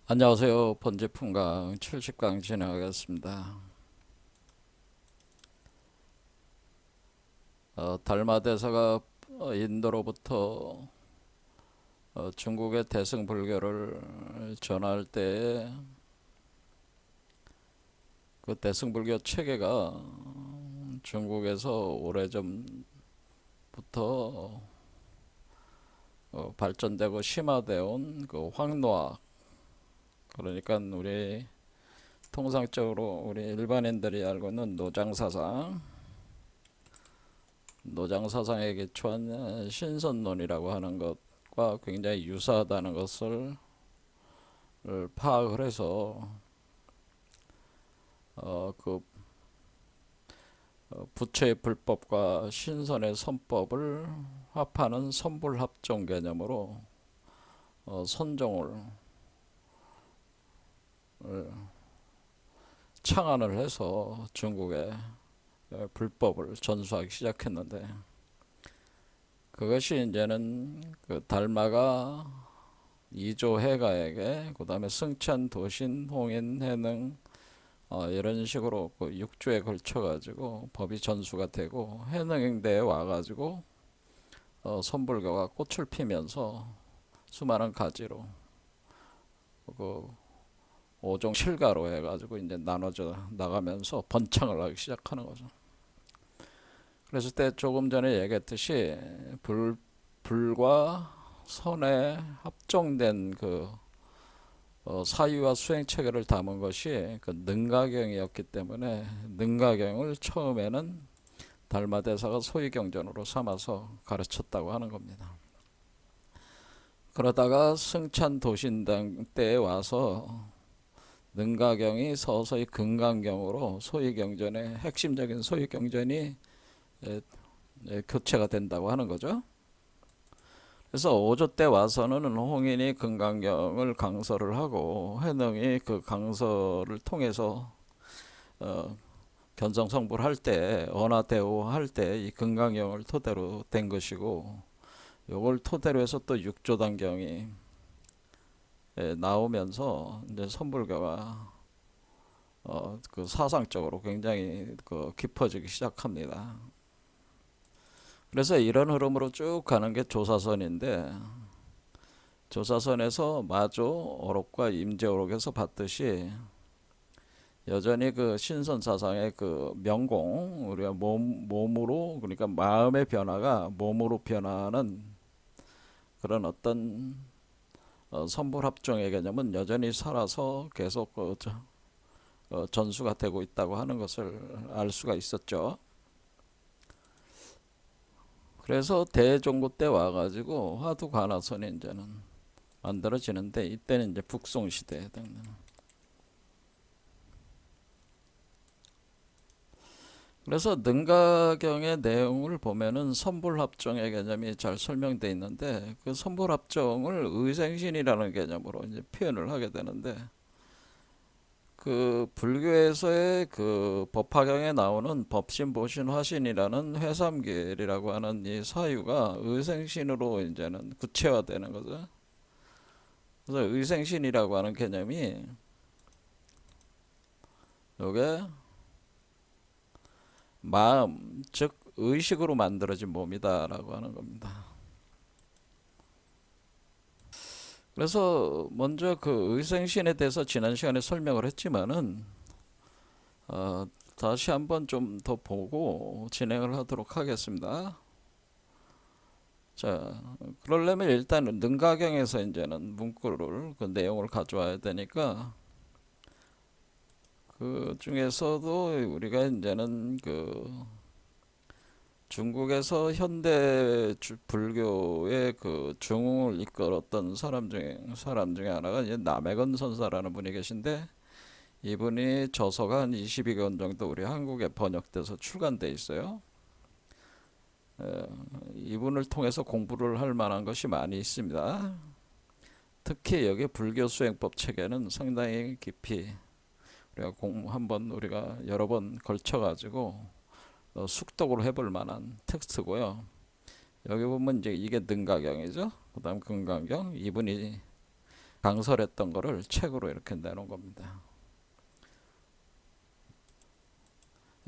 안녕하세요. 번지풍강 70강 진행하겠습니다. 달마대사가 인도로부터 중국의 대승불교를 전할 때 그 대승불교 체계가 중국에서 오래전부터 발전되고 심화되어 온 그 황노학, 그러니까 우리 통상적으로 우리 일반인들이 알고 있는 노장사상에 기초한 신선론이라고 하는 것과 굉장히 유사하다는 것을 파악을 해서 그 부처의 불법과 신선의 선법을 합하는 선불합종 개념으로 선종을 창안을 해서 중국에 불법을 전수하기 시작했는데, 그것이 이제는 그 달마가 이조해가에게, 그 다음에 승천, 도신, 홍인, 해능 이런 식으로 그 6주에 걸쳐 가지고 법이 전수가 되고, 해능대에 와 가지고 선불교가 꽃을 피면서 수많은 가지로 그 5종 7가로 해가지고 이제 나눠져 나가면서 번창을 하기 시작하는 거죠. 그래서 때 조금 전에 얘기했듯이 불과 선에 합종된 그 사유와 수행 체계를 담은 것이 그 능가경이었기 때문에, 능가경을 처음에는 달마대사가 소위경전으로 삼아서 가르쳤다고 하는 겁니다. 그러다가 승찬 도신당 때에 와서 능가경이 서서히 금강경으로 소위경전의 핵심적인 소위경전이 교체가 된다고 하는 거죠. 그래서 5조 때 와서는 홍인이 금강경을 강서를 하고, 해능이 그 강서를 통해서 견성성불 할 때, 언하대오 할 때 이 금강경을 토대로 된 것이고, 요걸 토대로 해서 또 6조단경이 나오면서 이제 선불교가 그 사상적으로 굉장히 그 깊어지기 시작합니다. 그래서 이런 흐름으로 쭉 가는 게 조사선인데, 조사선에서 마조 어록과 임제 어록에서 봤듯이 여전히 그 신선 사상의 그 명공, 우리가 몸으로, 그러니까 마음의 변화가 몸으로 변하는 그런 어떤 선불합종의 개념은 여전히 살아서 계속 전수가 되고 있다고 하는 것을 알 수가 있었죠. 그래서 대종고 때 와가지고 화두관화선이 이제는 만들어지는데, 이때는 이제 북송시대에 해당되는. 그래서 능가경의 내용을 보면은 선불합종의 개념이 잘 설명되어 있는데, 그 선불합종을 의생신이라는 개념으로 이제 표현을 하게 되는데, 그 불교에서의 그 법화경에 나오는 법신, 보신, 화신이라는 회삼길이라고 하는 이 사유가 의생신으로 이제는 구체화되는 거죠. 그래서 의생신이라고 하는 개념이 요게 마음, 즉 의식으로 만들어진 몸이다라고 하는 겁니다. 그래서 먼저 그 의생신에 대해서 지난 시간에 설명을 했지만은 어, 다시 한번 좀 더 보고 진행을 하도록 하겠습니다. 자, 그러려면 일단은 능가경에서 이제는 문구를, 그 내용을 가져와야 되니까, 그 중에서도 우리가 이제는 그 중국에서 현대 불교의 그 중흥을 이끌었던 사람 중에 하나가 이제 남해건 선사라는 분이 계신데, 이분이 저서가 한 22권 정도 우리 한국에 번역돼서 출간돼 있어요. 이분을 통해서 공부를 할 만한 것이 많이 있습니다. 특히 여기 불교 수행법 체계는 상당히 깊이 우리가 한번 우리가 여러 번 걸쳐 가지고 숙독으로 해볼 만한 텍스트고요. 여기 보면 이제 이게 능가경이죠. 그다음 금강경, 이분이 강설했던 거를 책으로 이렇게 내놓은 겁니다.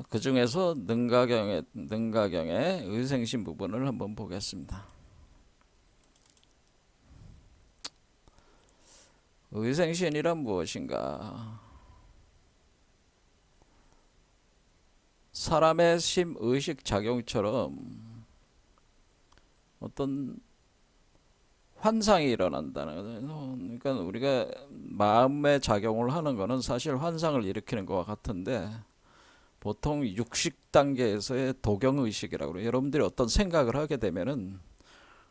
그 중에서 능가경의 의생신 부분을 한번 보겠습니다. 의생신이란 무엇인가? 사람의 심의식 작용처럼 어떤 환상이 일어난다는 거죠. 그러니까 우리가 마음의 작용을 하는 거는 사실 환상을 일으키는 것과 같은데, 보통 육식 단계에서의 도경의식이라고 그래요. 여러분들이 어떤 생각을 하게 되면은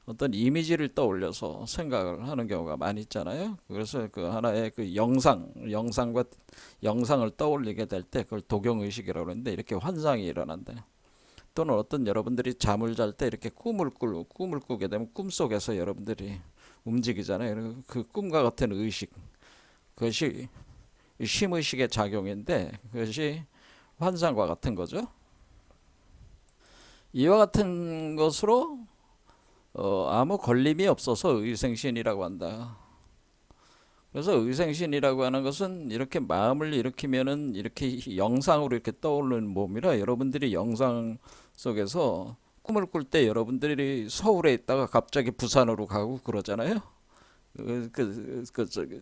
어떤 이미지를 떠올려서 생각을 하는 경우가 많이 있잖아요. 그래서 그 하나의 그 영상을 떠올리게 될 때 그걸 도경의식이라고 그러는데, 이렇게 환상이 일어난다. 또는 어떤 여러분들이 잠을 잘 때 이렇게 꿈을 꾸게 되면 꿈속에서 여러분들이 움직이잖아요. 그 꿈과 같은 의식, 그것이 심의식의 작용인데, 그것이 환상과 같은 거죠. 이와 같은 것으로 아무 걸림이 없어서 의생신이라고 한다. 그래서 의생신이라고 하는 것은 이렇게 마음을 일으키면은 이렇게 영상으로 이렇게 떠오르는 몸이라, 여러분들이 영상 속에서 꿈을 꿀 때 여러분들이 서울에 있다가 갑자기 부산으로 가고 그러잖아요. 저기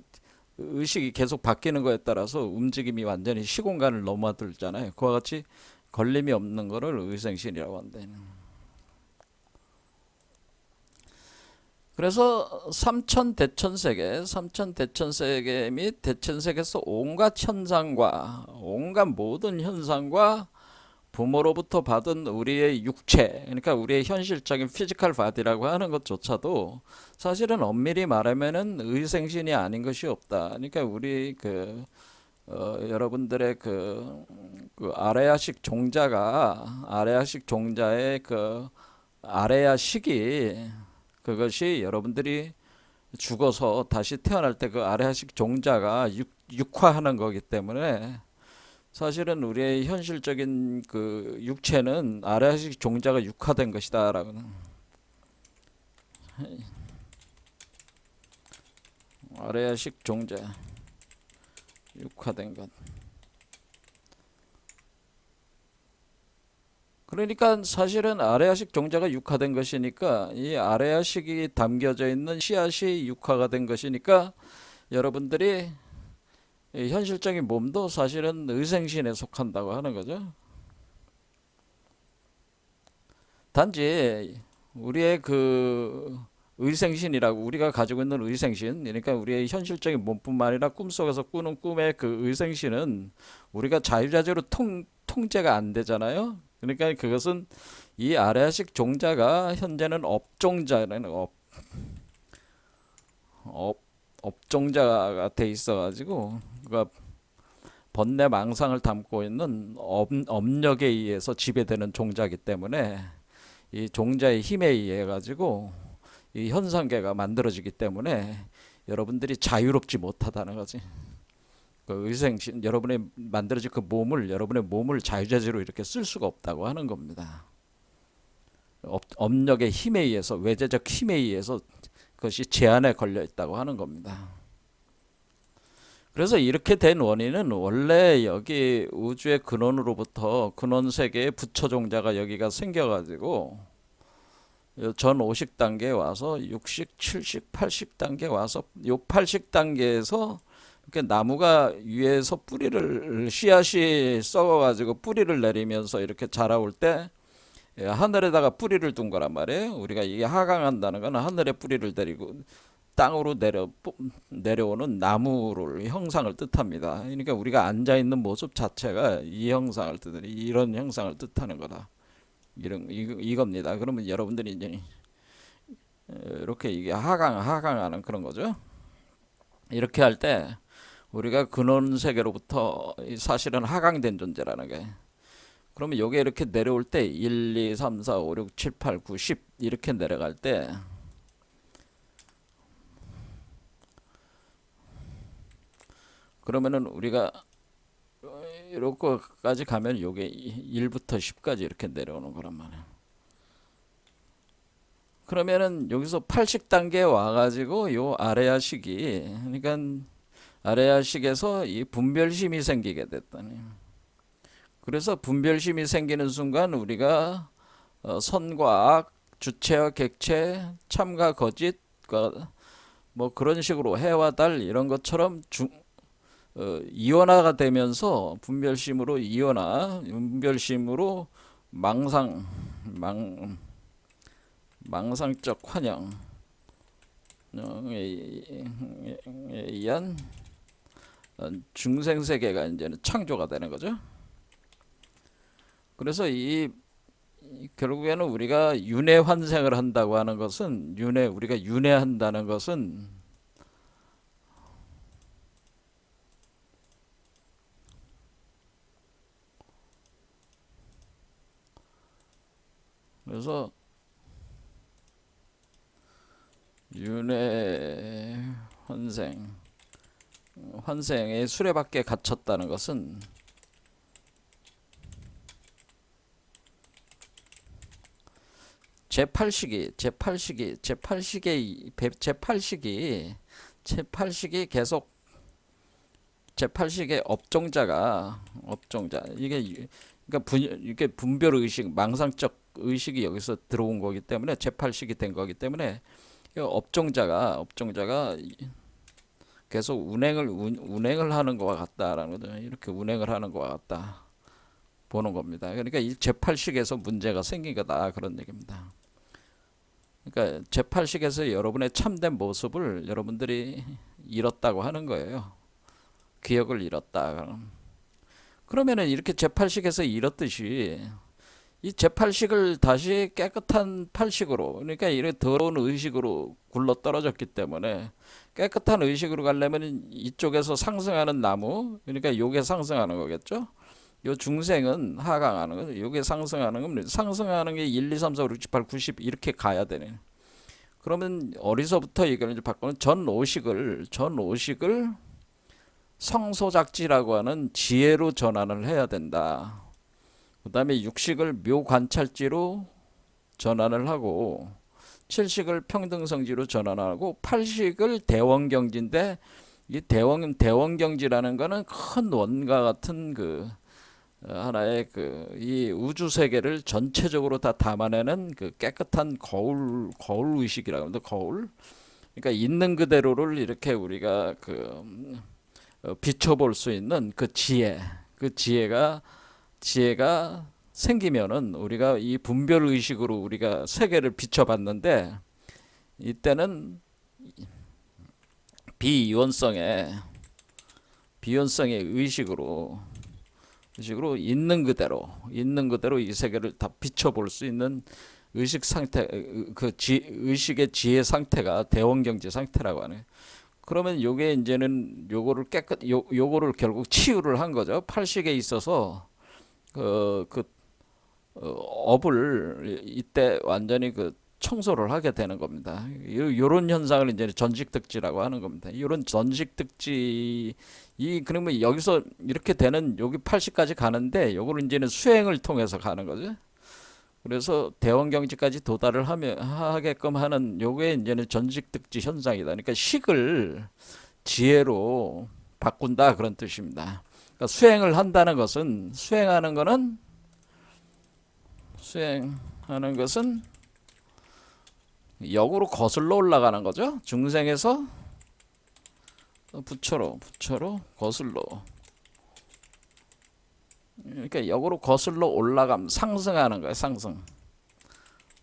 의식이 계속 바뀌는 거에 따라서 움직임이 완전히 시공간을 넘어들잖아요. 그와 같이 걸림이 없는 거를 의생신이라고 한다. 그래서 삼천대천세계 및 대천세계에서 온갖 현상과 온갖 모든 현상과 부모로부터 받은 우리의 육체, 그러니까 우리의 현실적인 피지컬 바디라고 하는 것조차도 사실은 엄밀히 말하면은 의생신이 아닌 것이 없다. 그러니까 우리 여러분들의 그 아레아식 종자의 그 아레아식이, 그것이 여러분들이 죽어서 다시 태어날 때 그 아레아식 종자가 육화하는 거기 때문에, 사실은 우리의 현실적인 그 육체는 아레아식 종자가 육화된 것이다라고는, 아레아식 종자 육화된 것. 그러니까 사실은 아레아식 종자가 육화된 것이니까, 이 아레아식이 담겨져 있는 씨앗이 육화가 된 것이니까, 여러분들이 현실적인 몸도 사실은 의생신에 속한다고 하는 거죠. 단지 우리의 그 의생신이라고, 우리가 가지고 있는 의생신, 그러니까 우리의 현실적인 몸뿐만 아니라 꿈속에서 꾸는 꿈의 그 의생신은 우리가 자유자재로 통제가 안 되잖아요. 그러니까 그것은 이 아레아식 종자가 현재는 업종자가 돼 있어가지고, 그러니까 번뇌 망상을 담고 있는 업력에 의해서 지배되는 종자이기 때문에, 이 종자의 힘에 의해 가지고 이 현상계가 만들어지기 때문에 여러분들이 자유롭지 못하다는 거지. 그 의생신, 여러분의 만들어진 그 몸을, 여러분의 몸을 자유자재로 이렇게 쓸 수가 없다고 하는 겁니다. 업력의 힘에 의해서, 외재적 힘에 의해서 그것이 제한에 걸려 있다고 하는 겁니다. 그래서 이렇게 된 원인은 원래 여기 우주의 근원으로부터, 근원 세계의 부처 종자가 여기가 생겨가지고 전 50 단계에 와서 60, 70, 80 단계 와서, 요 80 단계에서 이렇게 나무가 위에서 씨앗이 썩어가지고 뿌리를 내리면서 이렇게 자라올 때 하늘에다가 뿌리를 둔 거란 말이에요. 우리가 이게 하강한다는 건 하늘에 뿌리를 내리고 땅으로 내려오는 나무를 형상을 뜻합니다. 그러니까 우리가 앉아 있는 모습 자체가 이 형상을 뜻하는, 이런 형상을 뜻하는 거다. 이겁니다. 그러면 여러분들이 이제 이렇게 이게 하강하는 그런 거죠. 이렇게 할 때 우리가 근원 세계로부터 사실은 하강된 존재라는 게. 그러면 요게 이렇게 내려올 때 1, 2, 3, 4, 5, 6, 7, 8, 9, 10 이렇게 내려갈 때, 그러면은 우리가 이렇게까지 가면 요게 1부터 10까지 이렇게 내려오는 거란 말이야. 그러면은 여기서 80 단계에 와가지고 요 아래아식이, 그러니까 아래아식에서 이 분별심이 생기게 됐다니. 그래서 분별심이 생기는 순간 우리가 선과 악, 주체와 객체, 참과 거짓, 뭐 그런 식으로 해와 달 이런 것처럼 이원화가 되면서 분별심으로 이원화, 분별심으로 망상적 환영에 의한 중생 세계가 이제는 창조가 되는 거죠. 그래서 결국에는 우리가 윤회 환생을 한다고 하는 것은, 우리가 윤회한다는 것은, 그래서 윤회 환생의 수레밖에 갇혔다는 것은 제8식이 계속 제8식의 업종자 이게 분별 의식, 망상적 의식이 여기서 들어온 거기 때문에 제8식이 된 거기 때문에 업종자가 계속 운행을 하는 것과 같다라는 거죠. 이렇게 운행을 하는 것과 같다 보는 겁니다. 그러니까 이 제8식에서 문제가 생긴 거다 그런 얘기입니다. 그러니까 제8식에서 여러분의 참된 모습을 여러분들이 잃었다고 하는 거예요. 기억을 잃었다. 그러면은 이렇게 제8식에서 잃었듯이 이 제8식을 다시 깨끗한 8식으로, 그러니까 이런 더러운 의식으로 굴러 떨어졌기 때문에 깨끗한 의식으로 가려면 이쪽에서 상승하는 나무, 그러니까 요게 상승하는 거겠죠. 요 중생은 하강하는 거죠. 요게 상승하는 게 1, 2, 3, 4, 5, 6, 7, 8, 90 이렇게 가야 되네. 그러면 어디서부터 이걸 이제 바꾸는 전 오식을 성소작지라고 하는 지혜로 전환을 해야 된다. 그 다음에 육식을 묘관찰지로 전환을 하고, 칠식을 평등성지로 전환하고, 팔식을 대원경지인데, 이 대원경지라는 거는 큰 원과 같은 하나의 이 우주 세계를 전체적으로 다 담아내는 깨끗한 거울 의식이라고 합니다. 거울. 그러니까 있는 그대로를 이렇게 우리가 비춰볼 수 있는 지혜가 생기면은 우리가 이 분별 의식으로 우리가 세계를 비춰봤는데, 이때는 비이원성의 의식으로 있는 그대로 이 세계를 다 비춰볼 수 있는 의식 상태, 의식의 지혜 상태가 대원경지 상태라고 하네. 그러면 요게 이제는 요거를 결국 치유를 한 거죠. 팔식에 있어서 업을 이때 완전히 청소를 하게 되는 겁니다. 요런 현상을 이제 전직득지라고 하는 겁니다. 요런 전직득지, 그러면 여기서 이렇게 되는 여기 80까지 가는데 요거를 이제는 수행을 통해서 가는 거죠. 그래서 대원경지까지 도달을 하게끔 하는 요게 이제는 전직득지 현상이다. 그러니까 식을 지혜로 바꾼다 그런 뜻입니다. 그러니까 수행하는 것은 역으로 거슬러 올라가는 거죠. 중생에서 부처로 거슬러, 그러니까 역으로 거슬러 상승하는 거예요.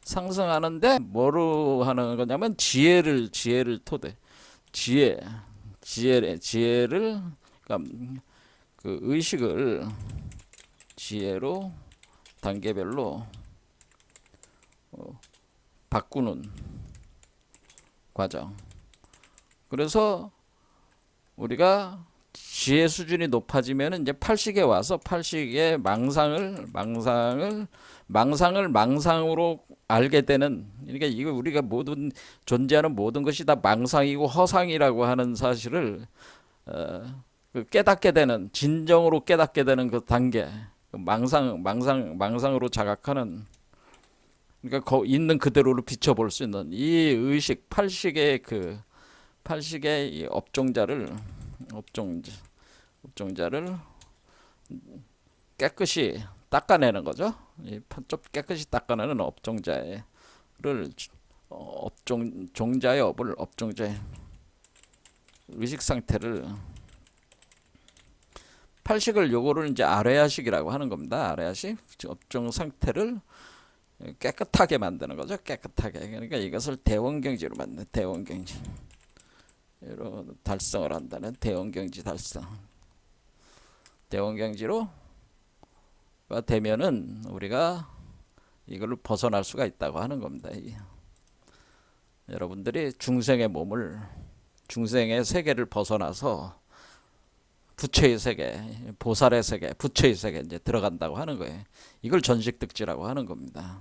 상승하는데 뭐로 하는 거냐면 지혜를 그러니까 의식을 지혜로 단계별로 바꾸는 과정. 그래서 우리가 지혜 수준이 높아지면 이제 팔식에 와서 팔식의 망상으로 알게 되는, 그러니까 이거 우리가 존재하는 모든 것이 다 망상이고 허상이라고 하는 사실을 깨닫게 되는, 진정으로 깨닫게 되는 그 단계, 망상으로 자각하는 그러니까 있는 그대로를 비춰볼 수 있는 이 의식, 팔식의 이 업종자를 깨끗이 닦아내는 거죠. 좀 깨끗이 닦아내는 업종자를 종자의 업을 업종자의 의식 상태를 팔식을 요거를 이제 아뢰야식이라고 하는 겁니다. 아뢰야식 업종 상태를 깨끗하게 만드는 거죠. 깨끗하게. 그러니까 이것을 대원경지로 만드는 대원경지. 이런 달성을 한다는 대원경지 달성. 대원경지로 되면은 우리가 이걸로 벗어날 수가 있다고 하는 겁니다. 여러분들이 중생의 세계를 벗어나서 부처의 세계, 보살의 세계, 부처의 세계 이제 들어간다고 하는 거예요. 이걸 전식득지라고 하는 겁니다.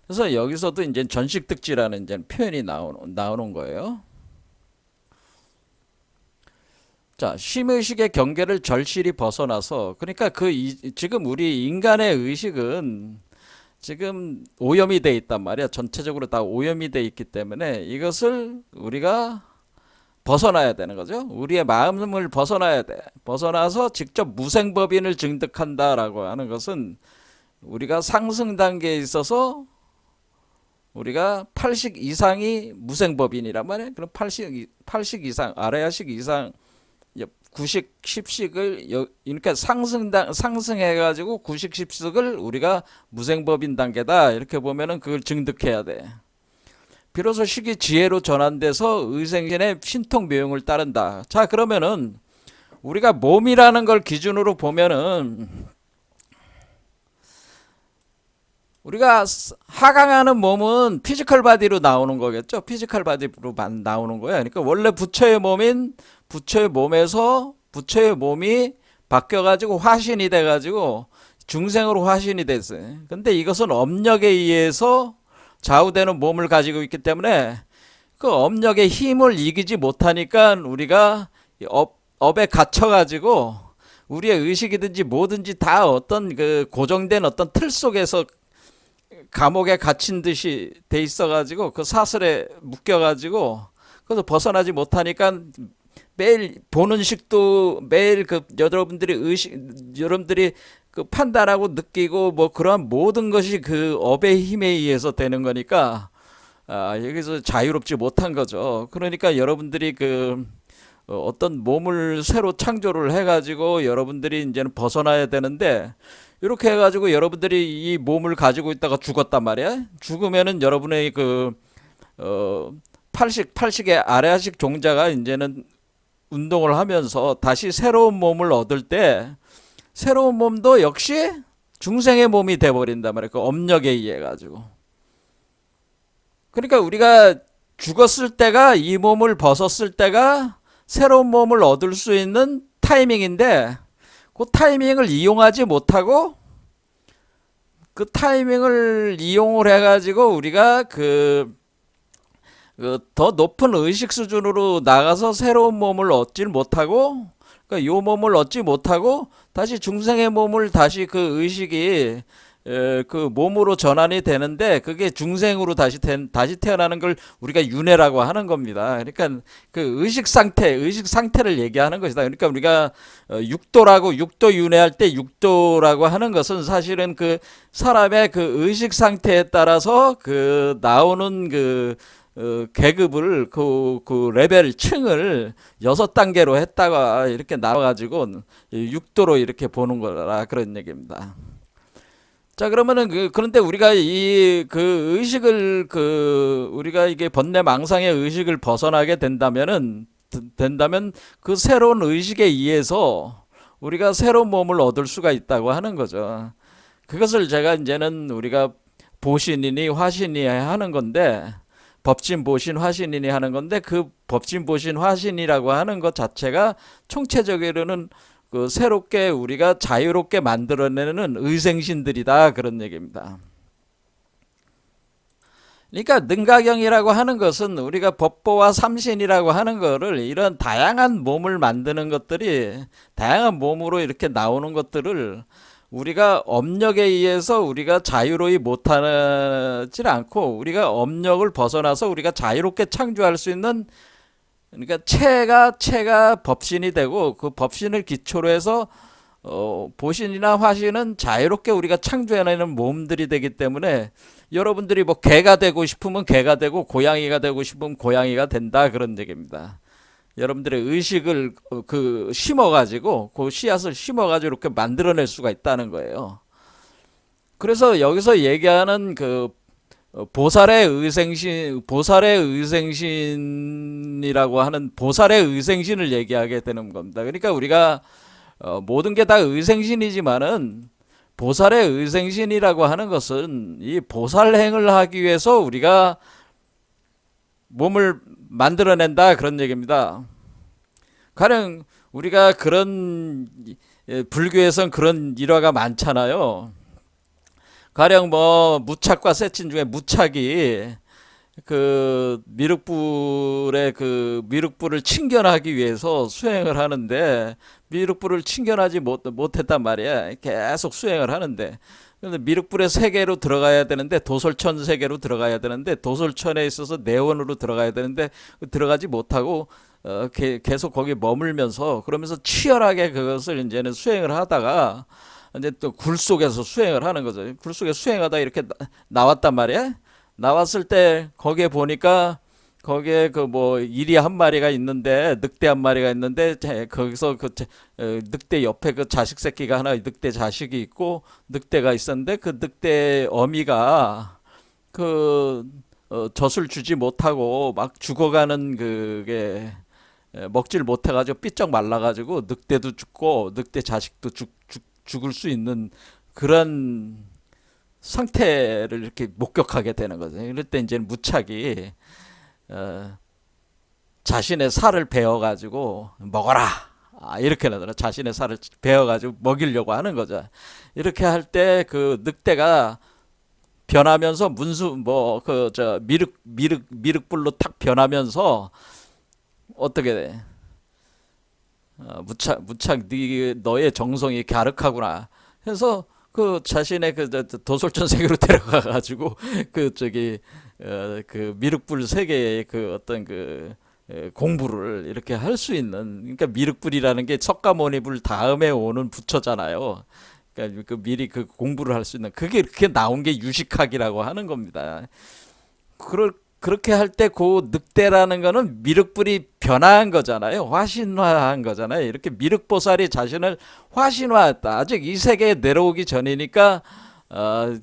그래서 여기서도 이제 전식득지라는 이제 표현이 나오는 거예요. 자, 심의식의 경계를 절실히 벗어나서, 그러니까 지금 우리 인간의 의식은 지금 오염이 돼 있단 말이야. 전체적으로 다 오염이 돼 있기 때문에 이것을 우리가 벗어나야 되는 거죠. 우리의 마음을 벗어나야 돼. 벗어나서 직접 무생법인을 증득한다라고 하는 것은 우리가 상승 단계에 있어서 우리가 8식 이상이 무생법인이란 말이에요. 그럼 8식 이상, 아래야식 이상, 9식, 10식을 그러니까 상승해가지고 9식, 10식을 우리가 무생법인 단계다. 이렇게 보면은 그걸 증득해야 돼. 비로소 식이 지혜로 전환돼서 의생신의 신통묘용을 따른다. 자, 그러면은 우리가 몸이라는 걸 기준으로 보면은 우리가 하강하는 몸은 피지컬 바디로 나오는 거겠죠. 피지컬 바디로 나오는 거예요. 그러니까 원래 부처의 몸인 부처의 몸에서 부처의 몸이 바뀌어가지고 화신이 돼가지고 중생으로 화신이 됐어요. 근데 이것은 업력에 의해서 좌우되는 몸을 가지고 있기 때문에 그 업력의 힘을 이기지 못하니까 우리가 업에 갇혀가지고 우리의 의식이든지 뭐든지 다 어떤 그 고정된 어떤 틀 속에서 감옥에 갇힌 듯이 돼 있어가지고 그 사슬에 묶여가지고 그래서 벗어나지 못하니까 매일 보는 식도 매일 여러분들이 그 판단하고 느끼고 뭐 그러한 모든 것이 그 업의 힘에 의해서 되는 거니까 여기서 자유롭지 못한 거죠. 그러니까 여러분들이 어떤 몸을 새로 창조를 해가지고 여러분들이 이제는 벗어나야 되는데 이렇게 해가지고 여러분들이 이 몸을 가지고 있다가 죽었단 말이야. 죽으면은 여러분의 팔식의 아래아식 종자가 이제는 운동을 하면서 다시 새로운 몸을 얻을 때 새로운 몸도 역시 중생의 몸이 돼버린단 말이야. 그 업력에 의해 가지고. 그러니까 우리가 죽었을 때가 이 몸을 벗었을 때가 새로운 몸을 얻을 수 있는 타이밍인데 그 타이밍을 이용하지 못하고 그 타이밍을 이용을 해가지고 우리가 더 높은 의식 수준으로 나가서 새로운 몸을 얻질 못하고 그러니까 요 몸을 얻지 못하고 다시 중생의 몸을 다시 그 의식이 그 몸으로 전환이 되는데 그게 중생으로 다시 태어나는 걸 우리가 윤회라고 하는 겁니다. 그러니까 그 의식 상태를 얘기하는 것이다. 그러니까 우리가 육도 윤회할 때 육도라고 하는 것은 사실은 그 사람의 그 의식 상태에 따라서 그 나오는 계급을 그 레벨 층을 6단계로 했다가 이렇게 나와가지고 육도로 이렇게 보는 거라 그런 얘기입니다. 자, 그러면은 그런데 우리가 의식을 우리가 이게 번뇌망상의 의식을 벗어나게 된다면 그 새로운 의식에 의해서 우리가 새로운 몸을 얻을 수가 있다고 하는 거죠. 그것을 제가 이제는 우리가 보신이니 화신이 하는 건데 법진 보신 화신이니 하는 건데 그 법진 보신 화신이라고 하는 것 자체가 총체적으로는 새롭게 우리가 자유롭게 만들어내는 의생신들이다 그런 얘기입니다. 그러니까 능가경이라고 하는 것은 우리가 법보와 삼신이라고 하는 거를 이런 다양한 몸을 만드는 것들이 다양한 몸으로 이렇게 나오는 것들을 우리가 업력에 의해서 우리가 자유로이 못하지 않고 우리가 업력을 벗어나서 우리가 자유롭게 창조할 수 있는, 그러니까 체가 법신이 되고 그 법신을 기초로 해서 보신이나 화신은 자유롭게 우리가 창조해내는 몸들이 되기 때문에 여러분들이 뭐 개가 되고 싶으면 개가 되고 고양이가 되고 싶으면 고양이가 된다, 그런 얘기입니다. 여러분들의 의식을 심어가지고 그 씨앗을 심어가지고 이렇게 만들어낼 수가 있다는 거예요. 그래서 여기서 얘기하는 그 보살의 의생신이라고 하는 보살의 의생신을 얘기하게 되는 겁니다. 그러니까 우리가 모든 게 다 의생신이지만은 보살의 의생신이라고 하는 것은 이 보살행을 하기 위해서 우리가 몸을 만들어낸다, 그런 얘기입니다. 가령 우리가 그런 불교에선 그런 일화가 많잖아요. 가령 뭐 무착과 세친 중에 무착이 그 미륵불을 친견하기 위해서 수행을 하는데 미륵불을 친견하지 못했단 말이야. 계속 수행을 하는데, 근데 미륵불의 세계로 들어가야 되는데 도솔천 세계로 들어가야 되는데 도솔천에 있어서 내원으로 들어가야 되는데 들어가지 못하고 계속 거기 머물면서 그러면서 치열하게 그것을 이제는 수행을 하다가 이제 또 굴 속에서 수행을 하는 거죠. 굴 속에 수행하다 이렇게 나왔단 말이야. 나왔을 때 거기에 보니까 거기에 그 뭐 이리 한 마리가 있는데 늑대 한 마리가 있는데 거기서 늑대 옆에 그 자식 새끼가 하나, 늑대 자식이 있고 늑대가 있었는데 그 늑대 어미가 젖을 주지 못하고 막 죽어가는 그게 먹질 못해가지고 삐쩍 말라가지고 늑대도 죽고 늑대 자식도 죽을 수 있는 그런 상태를 이렇게 목격하게 되는 거죠. 이럴 때 이제 무착이 자신의 살을 베어가지고 먹어라, 이렇게 하더라. 자신의 살을 베어가지고 먹이려고 하는 거죠. 이렇게 할 때 그 늑대가 변하면서 미륵불로 탁 변하면서 어떻게 돼? 무착 너의 정성이 갸륵하구나 해서 그 자신의 그 도솔천 세계로 데려가 가지고 그 미륵불 세계의 그 어떤 공부를 이렇게 할 수 있는, 그러니까 미륵불이라는 게 석가모니불 다음에 오는 부처잖아요. 그러니까 미리 그 공부를 할 수 있는 그게 나온 게 유식학이라고 하는 겁니다. 그렇게 할 때 그 늑대라는 거는 미륵불이 변화한 거잖아요. 화신화한 거잖아요. 이렇게 미륵보살이 자신을 화신화했다. 아직 이 세계에 내려오기 전이니까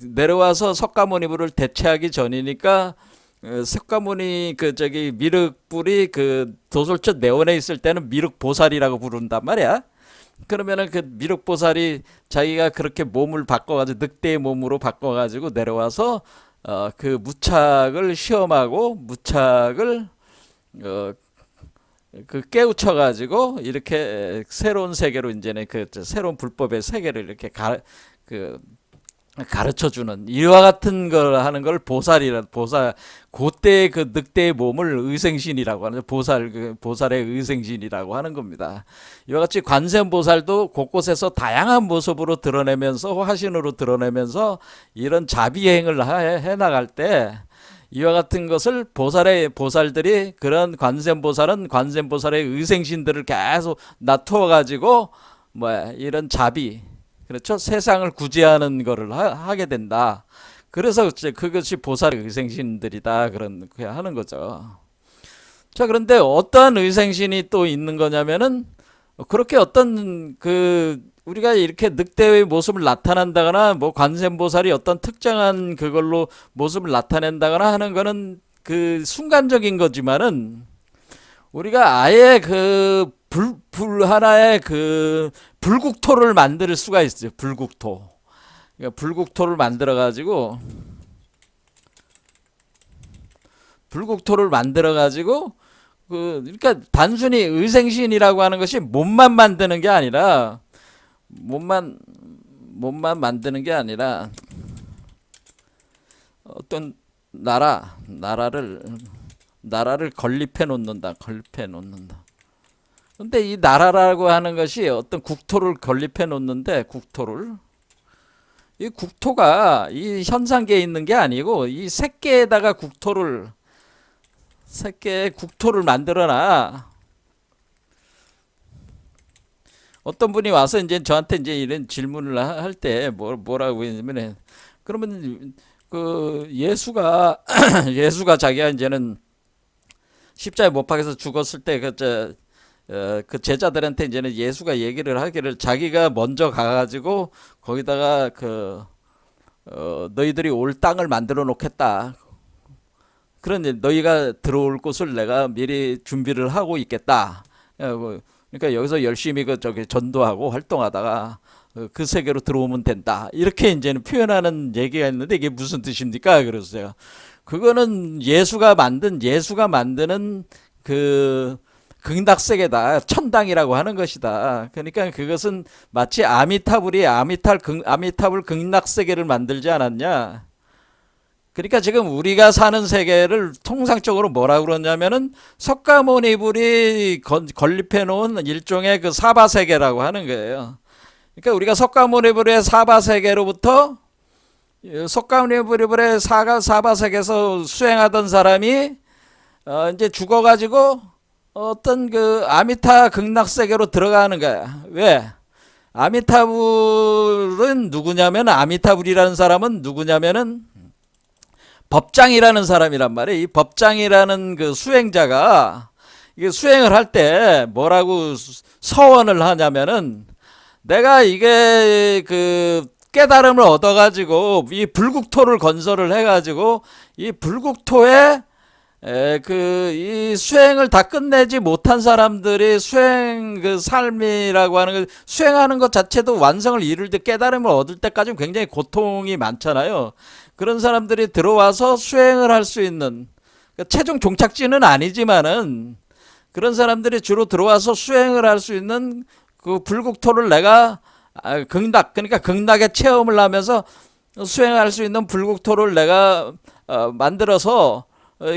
내려와서 석가모니불을 대체하기 전이니까 석가모니 미륵불이 그 도솔천 내원에 있을 때는 미륵보살이라고 부른단 말이야. 그러면은 그 미륵보살이 자기가 그렇게 몸을 바꿔가지고 늑대의 몸으로 바꿔가지고 내려와서 그 무착을 시험하고 무착을 깨우쳐 가지고 이렇게 새로운 세계로 이제는 그 새로운 불법의 세계를 이렇게 가르쳐 주는 이와 같은 걸 하는 걸 보살, 그때 그 늑대의 몸을 의생신이라고 하는, 보살의 의생신이라고 하는 겁니다. 이와 같이 관세음보살도 곳곳에서 다양한 모습으로 드러내면서 화신으로 드러내면서 이런 자비행을 해 나갈 때 이와 같은 것을 보살들이 그런 관세음보살은 관세음보살의 의생신들을 계속 놔두어 가지고 이런 자비, 그렇죠? 세상을 구제하는 거를 하게 된다. 그래서 그것이 보살의 의생신들이다, 그렇게 하는 거죠. 자, 그런데 어떠한 의생신이 또 있는 거냐면은 그렇게 어떤 우리가 이렇게 늑대의 모습을 나타낸다거나 뭐 관세음보살이 어떤 특정한 그걸로 모습을 나타낸다거나 하는 거는 그 순간적인 거지만은 우리가 아예 하나의 불국토를 만들 수가 있어요. 불국토. 그러니까 불국토를 만들어 가지고 그러니까 단순히 의생신이라고 하는 것이 몸만 만드는 게 아니라 만드는 게 아니라 어떤 나라를 건립해 놓는다. 근데 이 나라라고 하는 것이 어떤 국토를 건립해 놓는데, 국토를 이 국토가 이 현상계에 있는 게 아니고 이 색계에다가 색계의 국토를 만들어놔. 어떤 분이 와서 이제 저한테 이제 이런 질문을 할 때 뭐라고 했냐면, 그러면 그 예수가 예수가 자기가 이제는 십자가에 못 박혀서 죽었을 때 그 제자들한테 이제는 예수가 얘기를 하기를, 자기가 먼저 가가지고 거기다가 너희들이 올 땅을 만들어 놓겠다. 그런데 너희가 들어올 곳을 내가 미리 준비를 하고 있겠다. 그러니까 여기서 열심히 저기 전도하고 활동하다가 그 세계로 들어오면 된다. 이렇게 이제는 표현하는 얘기가 있는데, 이게 무슨 뜻입니까? 그래서 제가, 그거는 예수가 만드는 그 극락세계다. 천당이라고 하는 것이다. 그러니까 그것은 마치 아미타불 극락세계를 만들지 않았냐. 그러니까 지금 우리가 사는 세계를 통상적으로 뭐라고 그러냐면은 석가모니불이 건립해 놓은 일종의 그 사바세계라고 하는 거예요. 그러니까 우리가 석가모니불의 사바세계로부터, 석가모니불의 사바세계에서 수행하던 사람이 이제 죽어가지고 어떤 그 아미타 극락세계로 들어가는 거야. 왜? 아미타불이라는 사람은 누구냐면은 법장이라는 사람이란 말이에요. 이 법장이라는 그 수행자가 이게 수행을 할 때 뭐라고 서원을 하냐면은, 내가 이게 그 깨달음을 얻어가지고 이 불국토를 건설을 해가지고 이 불국토에 이 수행을 다 끝내지 못한 사람들이 수행 그 삶이라고 하는 걸 수행하는 것 자체도 완성을 이룰 때, 깨달음을 얻을 때까지는 굉장히 고통이 많잖아요. 그런 사람들이 들어와서 수행을 할 수 있는, 그러니까 최종 종착지는 아니지만은 그런 사람들이 주로 들어와서 수행을 할 수 있는 그 불국토를 내가 그러니까 극락의 체험을 하면서 수행할 수 있는 불국토를 내가 만들어서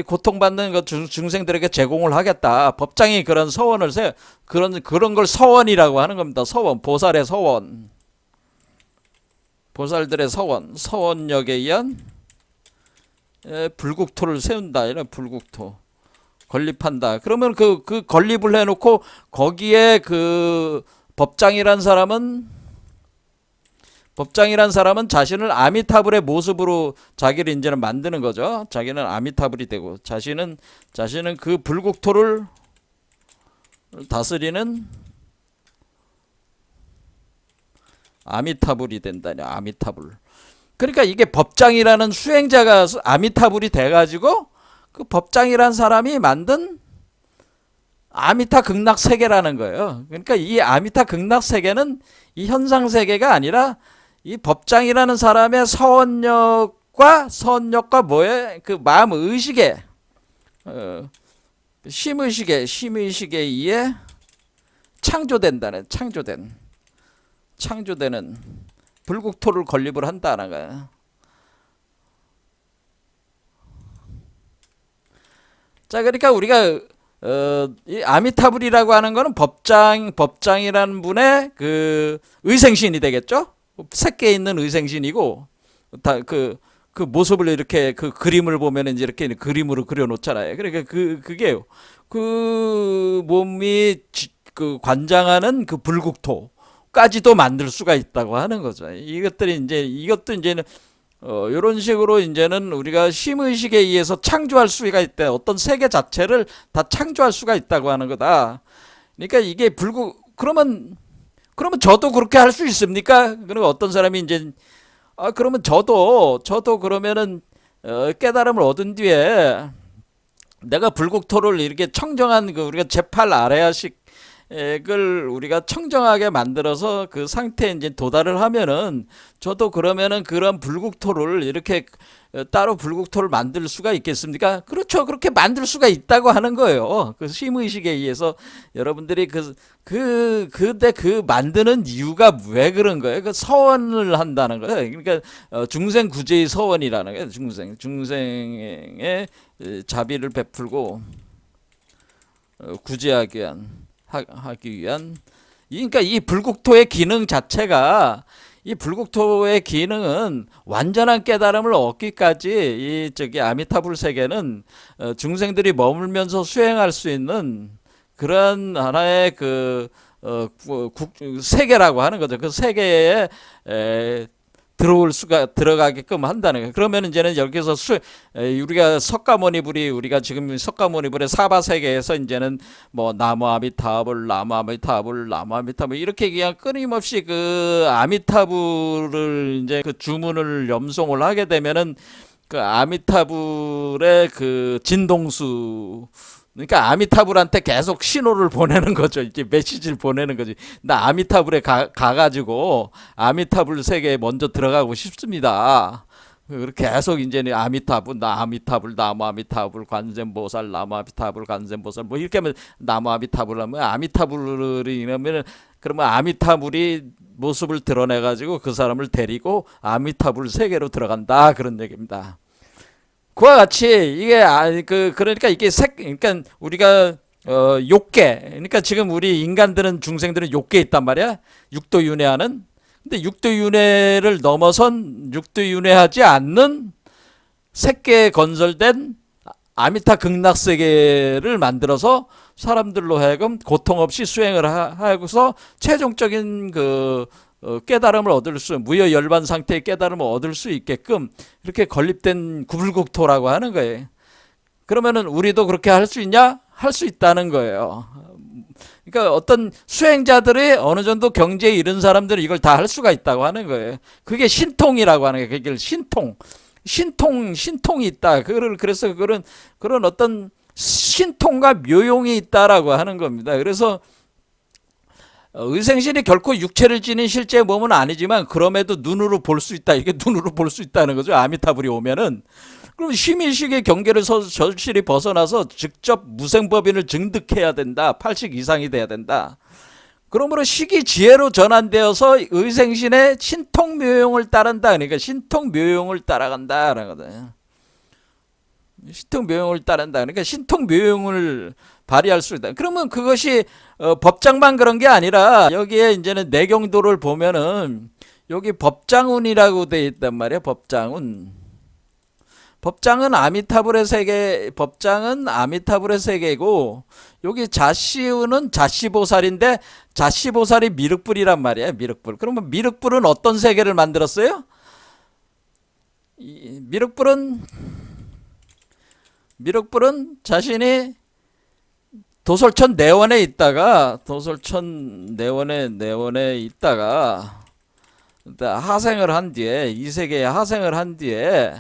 고통받는 그 중생들에게 제공을 하겠다. 법장이 그런 서원을 그런 걸 서원이라고 하는 겁니다. 서원, 보살의 서원, 보살들의 서원력에 의한 불국토를 세운다. 이런 불국토 건립한다. 그러면 그 건립을 해놓고 거기에 그 법장이란 사람은 자신을 아미타불의 모습으로 자기를 이제는 만드는 거죠. 자기는 아미타불이 되고, 자신은 그 불국토를 다스리는 아미타불이 된다. 아미타불. 그러니까 이게 법장이라는 수행자가 아미타불이 돼가지고 그 법장이란 사람이 만든 아미타 극락 세계라는 거예요. 그러니까 이 아미타 극락 세계는 이 현상 세계가 아니라 이 법장이라는 사람의 서원력과 뭐에 그 마음 의식에 심의식에 의해 창조되는 불국토를 건립을 한다는 거예요. 자, 그러니까 우리가 이 아미타불이라고 하는 거는 법장이라는 분의 그 의생신이 되겠죠. 새끼에 있는 의생신이고, 다 그 모습을 이렇게 그 그림을 보면 이제 이렇게 그림으로 그려놓잖아요. 그러니까 그게 그 몸이 그 관장하는 그 불국토까지도 만들 수가 있다고 하는 거죠. 이것도 이제는 이런 식으로 이제는 우리가 심의식에 의해서 창조할 수가 있다. 어떤 세계 자체를 다 창조할 수가 있다고 하는 거다. 그러니까 이게 그러면 저도 그렇게 할 수 있습니까? 그러면 어떤 사람이 이제 그러면 저도 그러면은 깨달음을 얻은 뒤에 내가 불국토를 이렇게 청정한 그 우리가 제8 아레아식을 우리가 청정하게 만들어서 그 상태에 이제 도달을 하면은, 저도 그러면은 그런 불국토를 이렇게 따로 불국토를 만들 수가 있겠습니까? 그렇죠. 그렇게 만들 수가 있다고 하는 거예요. 그 심의식에 의해서 여러분들이 근데 그 만드는 이유가 왜 그런 거예요? 그 서원을 한다는 거예요. 그러니까 중생 구제의 서원이라는 거예요. 중생의 자비를 베풀고 구제하기 위한 그러니까 이 불국토의 기능 자체가 이 불국토의 기능은 완전한 깨달음을 얻기까지 이 저기 아미타불 세계는 중생들이 머물면서 수행할 수 있는 그런 하나의 그 세계라고 하는 거죠. 그 세계에 들어가게끔 한다는 거예요. 그러면 이제는 여기서 우리가 석가모니불이 우리가 지금 석가모니불의 사바 세계에서 이제는 뭐 나무 아미타불, 나무 아미타불, 나무 아미타불 이렇게 그냥 끊임없이 그 아미타불을 이제 그 주문을 염송을 하게 되면은 그 아미타불의 그 진동수, 그러니까 아미타불한테 계속 신호를 보내는 거죠. 이제 메시지를 보내는 거지. 나 아미타불에 가가지고 아미타불 세계에 먼저 들어가고 싶습니다. 그렇게 계속 이제는 아미타불, 나 아미타불, 나무 아미타불, 관세음보살, 나무 아미타불, 관세음보살 뭐 이렇게 하면 나무 아미타불 하면 아미타불이 이러면은 그러면 아미타불이 모습을 드러내가지고 그 사람을 데리고 아미타불 세계로 들어간다 그런 얘기입니다. 그와 같이 이게 그러니까 이게 그러니까 우리가 욕계, 그러니까 지금 우리 인간들은 중생들은 욕계에 있단 말이야. 육도윤회하는. 근데 육도윤회를 넘어선 육도윤회하지 않는 색계에 건설된 아미타 극락세계를 만들어서 사람들로 하여금 고통 없이 수행을 하고서 최종적인 그 깨달음을 얻을 수, 무여 열반 상태의 깨달음을 얻을 수 있게끔 이렇게 건립된 구불국토라고 하는 거예요. 그러면은 우리도 그렇게 할 수 있냐? 할 수 있다는 거예요. 그러니까 어떤 수행자들이 어느 정도 경지에 이른 사람들은 이걸 다 할 수가 있다고 하는 거예요. 그게 신통이라고 하는 거예요. 그게 신통이 있다. 그래서 그런 어떤 신통과 묘용이 있다라고 하는 겁니다. 그래서 의생신이 결코 육체를 지닌 실제 몸은 아니지만 그럼에도 눈으로 볼 수 있다. 이게 눈으로 볼 수 있다는 거죠. 아미타불이 오면은. 그럼 심의식의 경계를 절실히 벗어나서 직접 무생법인을 증득해야 된다. 8식 이상이 돼야 된다. 그러므로 식이 지혜로 전환되어서 의생신의 신통묘용을 따른다. 그러니까 신통묘용을 따라간다라는 거거든요. 신통묘용을 따른다. 그러니까 신통묘용을 발휘할 수 있다. 그러면 그것이 법장만 그런 게 아니라 여기에 이제는 내경도를 보면은 여기 법장운이라고 돼 있단 말이야. 법장은 아미타불의 세계, 법장은 아미타불의 세계고 여기 자시운은 자시보살인데 자시보살이 미륵불이란 말이야. 미륵불. 그러면 미륵불은 어떤 세계를 만들었어요? 미륵불은 자신이 도솔천 내원에 있다가 하생을 한 뒤에 이 세계에 하생을 한 뒤에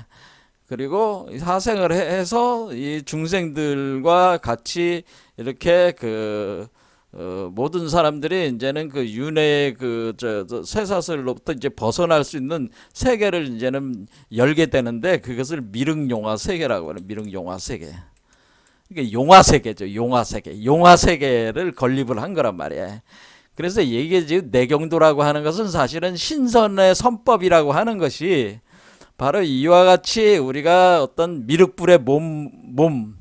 그리고 하생을 해서 이 중생들과 같이 이렇게 모든 사람들이 이제는 그 윤회의 쇠사슬로부터 이제 벗어날 수 있는 세계를 이제는 열게 되는데 그것을 미륵용화 세계라고 하는 미륵용화 세계. 이게 용화세계죠. 용화세계를 건립을 한 거란 말이에요. 그래서 이게 지금 내경도라고 하는 것은 사실은 신선의 선법이라고 하는 것이 바로 이와 같이 우리가 어떤 미륵불의 몸,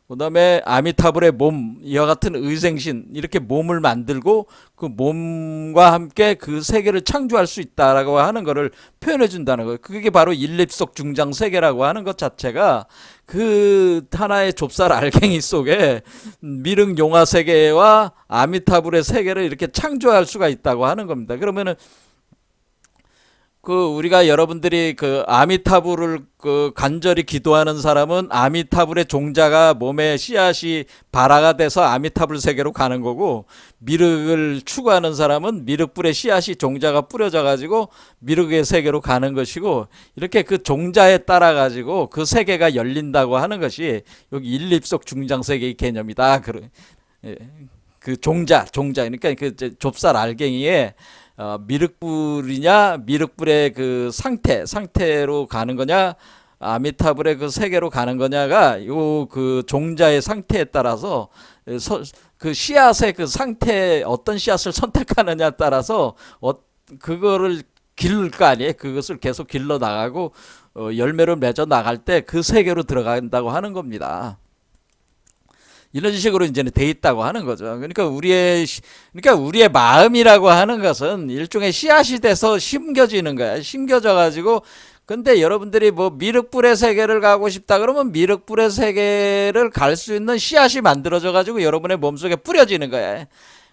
그 다음에 아미타불의 몸, 이와 같은 의생신, 이렇게 몸을 만들고 그 몸과 함께 그 세계를 창조할 수 있다라고 하는 것을 표현해 준다는 거예요. 그게 바로 일립속 중장 세계라고 하는 것 자체가 그 하나의 좁쌀 알갱이 속에 미륵용화 세계와 아미타불의 세계를 이렇게 창조할 수가 있다고 하는 겁니다. 그러면은 우리가 여러분들이 아미타불을 간절히 기도하는 사람은 아미타불의 종자가 몸에 씨앗이 발화가 돼서 아미타불 세계로 가는 거고, 미륵을 추구하는 사람은 미륵불의 씨앗이 종자가 뿌려져 가지고 미륵의 세계로 가는 것이고, 이렇게 그 종자에 따라 가지고 그 세계가 열린다고 하는 것이 여기 일립속 중장 세계의 개념이다. 그 종자 그러니까 그 좁쌀 알갱이에 미륵불이냐, 미륵불의 그 상태로 가는 거냐, 아미타불의 그 세계로 가는 거냐가 그 종자의 상태에 따라서 그 씨앗의 그 상태, 어떤 씨앗을 선택하느냐에 따라서 그거를 기를 거 아니에요. 그것을 계속 길러 나가고 열매를 맺어 나갈 때 그 세계로 들어간다고 하는 겁니다. 이런 식으로 이제는 돼 있다고 하는 거죠. 그러니까 우리의 마음이라고 하는 것은 일종의 씨앗이 돼서 심겨지는 거야. 심겨져 가지고, 근데 여러분들이 뭐 미륵불의 세계를 가고 싶다 그러면 미륵불의 세계를 갈 수 있는 씨앗이 만들어져 가지고 여러분의 몸속에 뿌려지는 거야.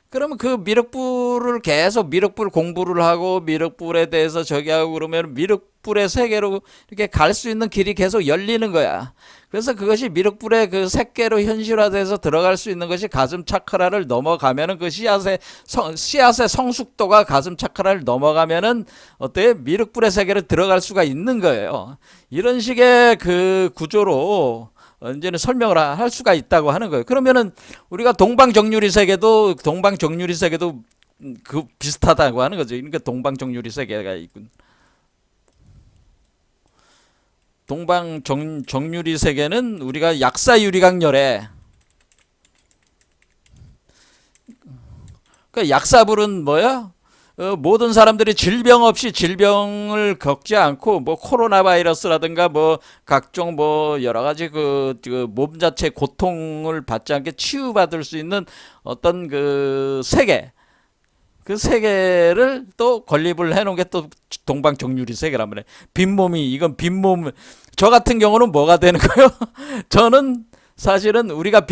그러면 그 미륵불을 계속 미륵불 공부를 하고 미륵불에 대해서 저기 하고 그러면 미륵불의 세계로 이렇게 갈 수 있는 길이 계속 열리는 거야. 그래서 그것이 미륵불의 그 색계로 현실화돼서 들어갈 수 있는 것이 가슴 차크라를 넘어가면은 그 씨앗의 성숙도가 가슴 차크라를 넘어가면은 어때? 미륵불의 세계로 들어갈 수가 있는 거예요. 이런 식의 그 구조로 이제는 설명을 할 수가 있다고 하는 거예요. 그러면은 우리가 동방정유리 세계도 그 비슷하다고 하는 거죠. 그러니까 동방정유리 세계가 있군. 동방정유리 세계는 우리가 약사유리강열에, 그러니까 약사불은 뭐야? 모든 사람들이 질병 없이 질병을 겪지 않고 뭐 코로나 바이러스라든가 뭐 각종 뭐 여러 가지 그 몸 자체 고통을 받지 않게 치유받을 수 있는 어떤 그 세계, 그 세계를 또 건립을 해놓은 게 또 동방정유리 세계란 말이에요. 이건 빈몸. 저 같은 경우는 뭐가 되는 거예요? 저는 사실은 우리가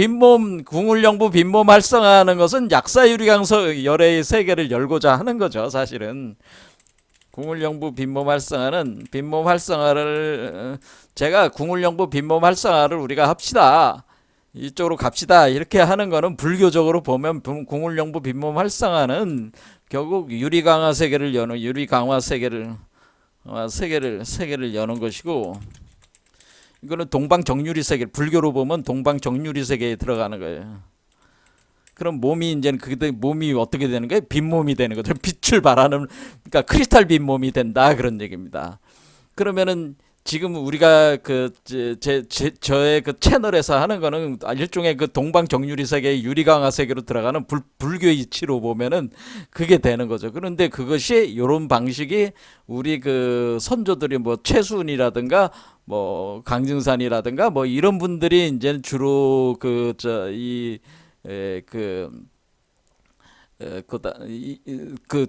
궁울영부 빈몸 활성화하는 것은 약사유리강서 열의 세계를 열고자 하는 거죠. 사실은 궁울영부 빈몸 활성화를 제가 궁울영부 빈몸 활성화를 우리가 합시다. 이쪽으로 갑시다. 이렇게 하는 거는 불교적으로 보면 궁울영부 빈몸 활성화는 결국 유리강화 세계를 여는 세계를 여는 것이고, 이거는 동방정유리 세계, 불교로 보면 동방정유리 세계에 들어가는 거예요. 그럼 몸이 어떻게 되는 거예요? 빈몸이 되는 거죠. 빛을 발하는, 그러니까 크리스탈 빈몸이 된다, 그런 얘기입니다. 그러면은 지금 우리가 저의 그 채널에서 하는 거는 일종의 그 동방정유리 세계의 유리강화 세계로 들어가는 불교 이치로 보면은 그게 되는 거죠. 그런데 그것이 이런 방식이 우리 그 선조들이 뭐 최순이라든가 뭐 강증산이라든가 뭐 이런 분들이 이제 주로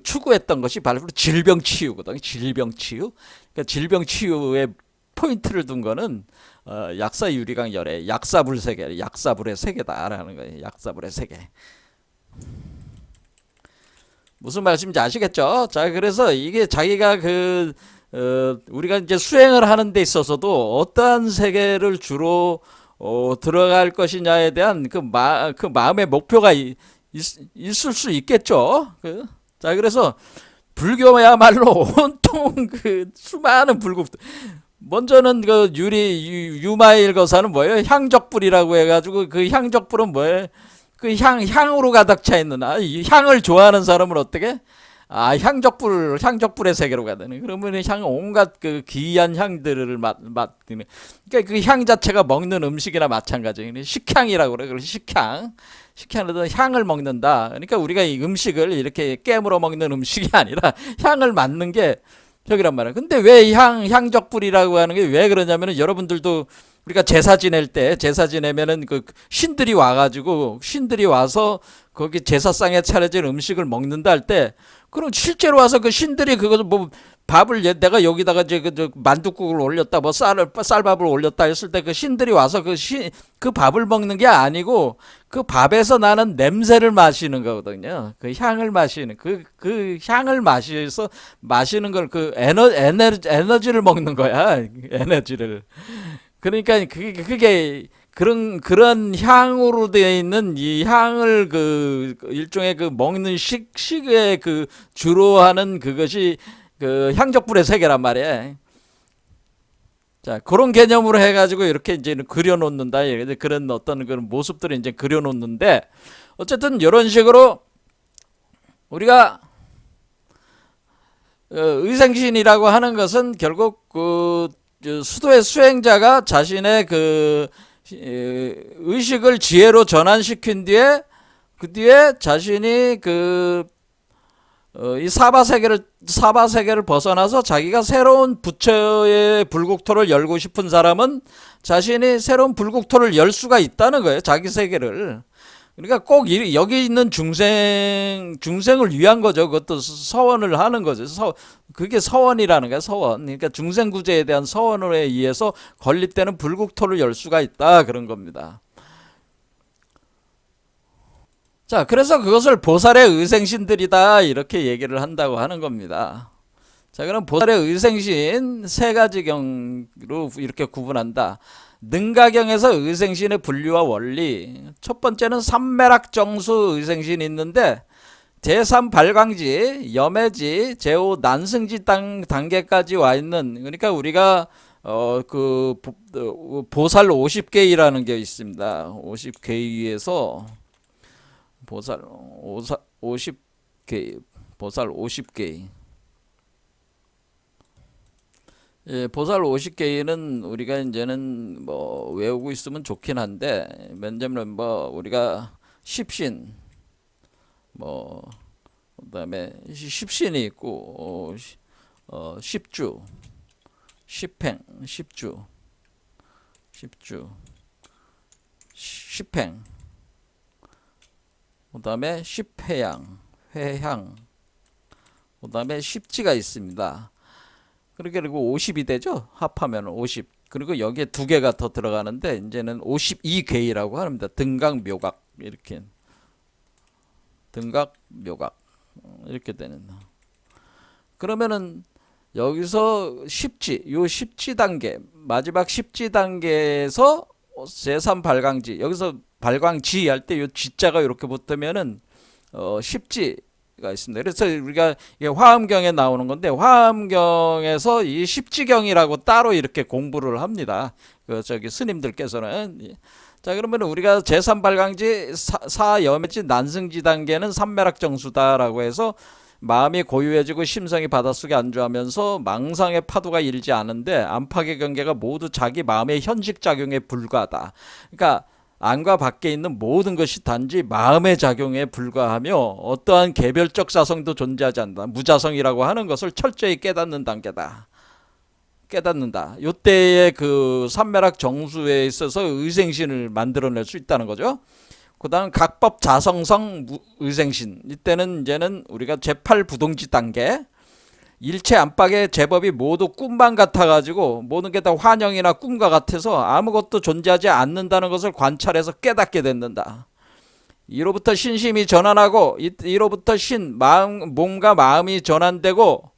추구했던 것이 바로 질병 치유거든요. 질병 치유. 그러니까 질병 치유에 포인트를 둔 거는 약사유리강 열의 약사불의 세계다라는 거예요. 약사불의 세계. 무슨 말씀인지 아시겠죠? 자, 그래서 이게 자기가 우리가 이제 수행을 하는 데 있어서도 어떠한 세계를 주로 들어갈 것이냐에 대한 그 마음의 목표가 있을 수 있겠죠. 자, 그래서 불교야말로 온통 그 수많은 먼저는 그 유마일 거사는 뭐예요? 향적불이라고 해가지고 그 향적불은 뭐예요? 그 향으로 가득 차 있는, 향을 좋아하는 사람은 어떻게? 향적불의 세계로 가다니. 그러면 온갖 그 기이한 향들을 맡는. 그러니까 그 향 자체가 먹는 음식이나 마찬가지예요. 식향이라고 그래. 식향은 향을 먹는다. 그러니까 우리가 이 음식을 이렇게 깨물어 먹는 음식이 아니라 향을 맡는 게 저기란 말이야. 근데 왜 향적불이라고 하는 게 왜 그러냐면은 여러분들도 우리가 제사 지내면은 그 신들이 와서 거기 제사상에 차려진 음식을 먹는다 할 때, 그럼 실제로 와서 그 신들이 그것을 뭐 밥을 내가 여기다가 만둣국을 올렸다, 뭐 쌀밥을 올렸다 했을 때 그 신들이 와서 그 밥을 먹는 게 아니고 그 밥에서 나는 냄새를 마시는 거거든요. 그 향을 마시는, 그 향을 마시는 걸 그 에너지를 먹는 거야. 에너지를. 그러니까 그게 그런 향으로 되어 있는 이 향을 그 일종의 그 먹는 식에 그 주로 하는 그것이 그 향적불의 세계란 말이에요. 자, 그런 개념으로 해가지고 이렇게 이제 그려놓는다. 그런 어떤 그런 모습들을 이제 그려놓는데, 어쨌든 이런 식으로 우리가 의생신이라고 하는 것은 결국 그 수도의 수행자가 자신의 그 의식을 지혜로 전환시킨 뒤에 그 뒤에 자신이 이 사바세계를 벗어나서 자기가 새로운 부처의 불국토를 열고 싶은 사람은 자신이 새로운 불국토를 열 수가 있다는 거예요. 자기 세계를. 그러니까 꼭 여기 있는 중생을 위한 거죠. 그것도 서원을 하는 거죠. 그게 서원이라는 거예요. 서원. 그러니까 중생구제에 대한 서원에 의해서 건립되는 불국토를 열 수가 있다. 그런 겁니다. 자, 그래서 그것을 보살의 의생신들이다. 이렇게 얘기를 한다고 하는 겁니다. 자, 그럼 보살의 의생신 세 가지 경으로 이렇게 구분한다. 능가경에서 의생신의 분류와 원리. 첫 번째는 삼매락정수 의생신이 있는데 제3발광지, 염해지, 제5 난승지 단계까지 와 있는, 그러니까 우리가 보살 50개이라는 게 있습니다. 50개에서 보살 50개, 보살 50개. 예, 보살 50개는 우리가 이제는 뭐 외우고 있으면 좋긴 한데, 면접은 뭐 우리가 십신, 뭐 그다음에 십신이 있고, 십주, 십행, 십행, 그다음에 십회양, 회향, 그다음에 십지가 있습니다. 그리고 50이 되죠. 합하면 50. 그리고 여기에 두 개가 더 들어가는데 이제는 52괴이라고 합니다. 등각, 묘각 이렇게. 등각, 묘각 이렇게 되는. 그러면은 여기서 요 십지 단계, 마지막 십지 단계에서 제3발광지, 여기서 발광지 할 때 요 지자가 이렇게 붙으면은 십지가 있습니다. 그래서 우리가 이게 화엄경에 나오는 건데, 화엄경에서 이 십지경이라고 따로 이렇게 공부를 합니다. 저기 스님들께서는. 자, 그러면 우리가 제3발광지, 사염해지, 난승지 단계는 삼매락정수다라고 해서 마음이 고유해지고 심성이 바닷속에 안주하면서 망상의 파도가 일지 않은데 안팎의 경계가 모두 자기 마음의 현식작용에 불과하다. 그러니까 안과 밖에 있는 모든 것이 단지 마음의 작용에 불과하며 어떠한 개별적 자성도 존재하지 않는다. 무자성이라고 하는 것을 철저히 깨닫는 단계다. 깨닫는다. 요때의 그 삼매락 정수에 있어서 의생신을 만들어낼 수 있다는 거죠. 그 다음 각법 자성성 의생신. 이때는 이제는 우리가 제8부동지 단계. 일체 안팎의 제법이 모두 꿈만 같아가지고 모든 게 다 환영이나 꿈과 같아서 아무것도 존재하지 않는다는 것을 관찰해서 깨닫게 된다. 이로부터 신심이 전환하고 이로부터 몸과 마음이 전환되고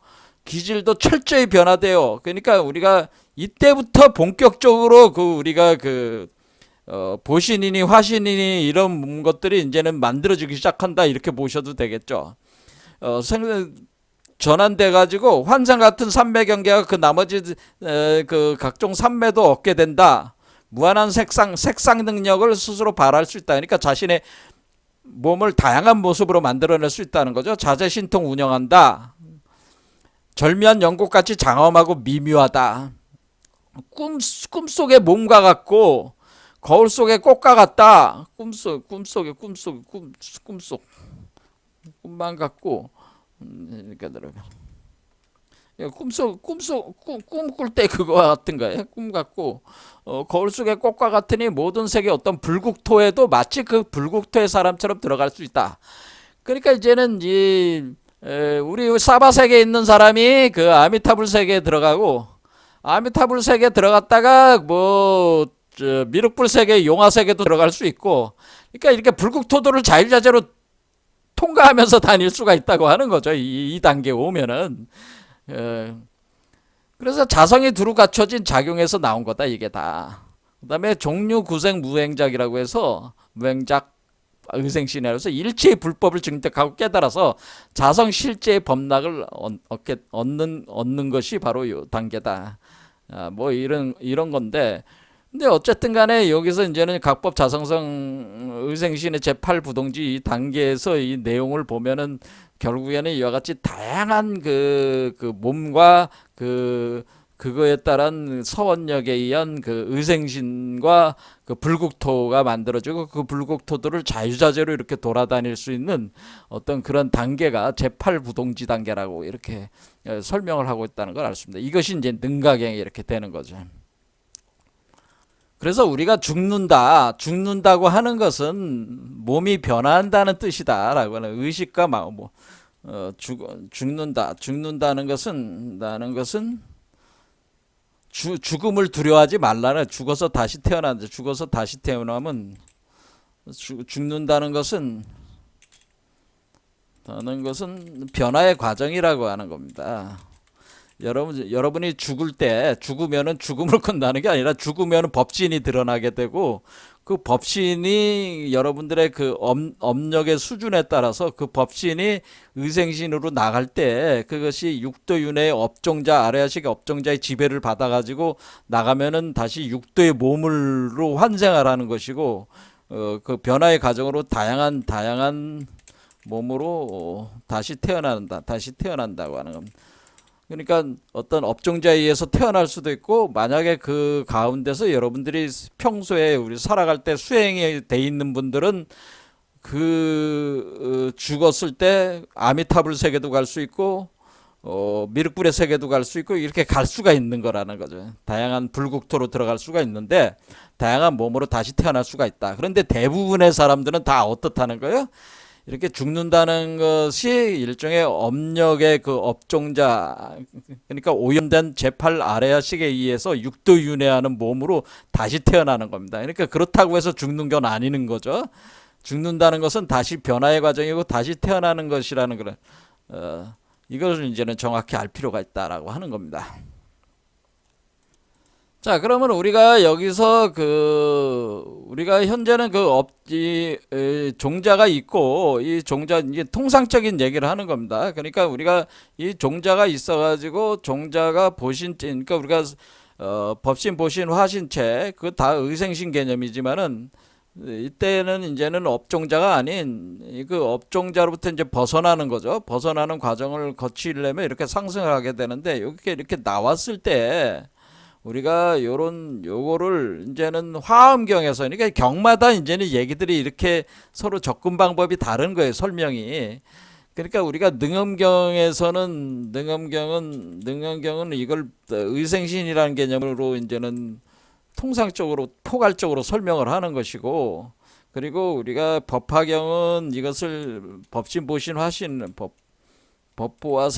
기질도 철저히 변화돼요. 그러니까 우리가 이때부터 본격적으로 우리가 보신이니 화신이니 이런 것들이 이제는 만들어지기 시작한다. 이렇게 보셔도 되겠죠. 전환돼 가지고 환상 같은 삼매 경계가 그 나머지 각종 삼매도 얻게 된다. 무한한 색상 능력을 스스로 발할 수 있다. 그러니까 자신의 몸을 다양한 모습으로 만들어낼 수 있다는 거죠. 자재신통 운영한다. 절묘한 연꽃같이 장엄하고 미묘하다. 꿈속의 몸과 같고 거울 속의 꽃과 같다. 꿈만 같고, 그러니까 꿈 꿀 때 그거와 같은 거예요. 꿈 같고 거울 속의 꽃과 같으니 모든 세계 어떤 불국토에도 마치 그 불국토의 사람처럼 들어갈 수 있다. 그러니까 이제는 우리 사바 세계에 있는 사람이 그 아미타불 세계에 들어가고, 아미타불 세계에 들어갔다가 미륵불 세계, 용화 세계도 들어갈 수 있고, 그러니까 이렇게 불국토도를 자유자재로 통과하면서 다닐 수가 있다고 하는 거죠. 이 단계에 오면은. 그래서 자성이 두루 갖춰진 작용에서 나온 거다, 이게 다. 그 다음에 종류 구생 무행작이라고 해서, 무행작 의생신이라고 해서 일체의 불법을 증득하고 깨달아서 자성 실제의 법락을 얻는 것이 바로 이 단계다. 이런 건데, 근데 어쨌든 간에 여기서 이제는 각법 자성성 의생신의 제8부동지 이 단계에서 이 내용을 보면은 결국에는 이와 같이 다양한 몸과 그거에 따른 서원력에 의한 그 의생신과 그 불국토가 만들어지고 그 불국토들을 자유자재로 이렇게 돌아다닐 수 있는 어떤 그런 단계가 제8부동지 단계라고 이렇게 설명을 하고 있다는 걸 알 수 있습니다. 이것이 이제 능가경이 이렇게 되는 거죠. 그래서 우리가 죽는다고 하는 것은 몸이 변화한다는 뜻이다라고 하는 의식과 마음, 죽는다는 것은 죽음을 두려워하지 말라는, 죽어서 다시 태어난다. 죽어서 다시 태어나면 죽는다는 것은 변화의 과정이라고 하는 겁니다. 여러분이 죽으면은 죽음으로 끝나는 게 아니라 죽으면은 법신이 드러나게 되고 그 법신이 여러분들의 그 업력의 수준에 따라서 그 법신이 의생신으로 나갈 때 그것이 육도윤회의 업종자 아래아식의 업종자의 지배를 받아가지고 나가면은 다시 육도의 몸으로 환생하라는 것이고 그 변화의 과정으로 다양한 몸으로 다시 태어난다고 하는 겁니다. 그러니까 어떤 업종자에 의해서 태어날 수도 있고 만약에 그 가운데서 여러분들이 평소에 우리 살아갈 때 수행이 돼 있는 분들은 죽었을 때 아미타불 세계도 갈 수 있고 미륵불의 세계도 갈 수 있고 이렇게 갈 수가 있는 거라는 거죠. 다양한 불국토로 들어갈 수가 있는데 다양한 몸으로 다시 태어날 수가 있다. 그런데 대부분의 사람들은 다 어떻다는 거예요? 이렇게 죽는다는 것이 일종의 업력의 그 업종자, 그러니까 오염된 제8 아레아식에 의해서 육도윤회하는 몸으로 다시 태어나는 겁니다. 그러니까 그렇다고 해서 죽는 건 아니는 거죠. 죽는다는 것은 다시 변화의 과정이고 다시 태어나는 것이라는 그런 이것을 이제는 정확히 알 필요가 있다라고 하는 겁니다. 자, 그러면 우리가 여기서 우리가 현재는 종자가 있고, 이 종자, 이제 통상적인 얘기를 하는 겁니다. 그러니까 우리가 이 종자가 있어가지고, 종자가 그러니까 우리가, 법신, 보신, 화신체, 그 다 의생신 개념이지만은, 이때는 이제는 업종자가 아닌, 그 업종자로부터 이제 벗어나는 거죠. 벗어나는 과정을 거치려면 이렇게 상승을 하게 되는데, 이렇게 나왔을 때, 우리가 요거를 이제는 화엄경에서, 그러니까 경마다 이제는 얘기들이 이렇게 서로 접근 방법이 다른 거예요, 설명이. 그러니까 우리가 능엄경은 이걸 의생신이라는 개념으로 이제는 통상적으로 포괄적으로 설명을 하는 것이고, 그리고 우리가 법화경은 이것을 법신, 보신, 화신, 법보와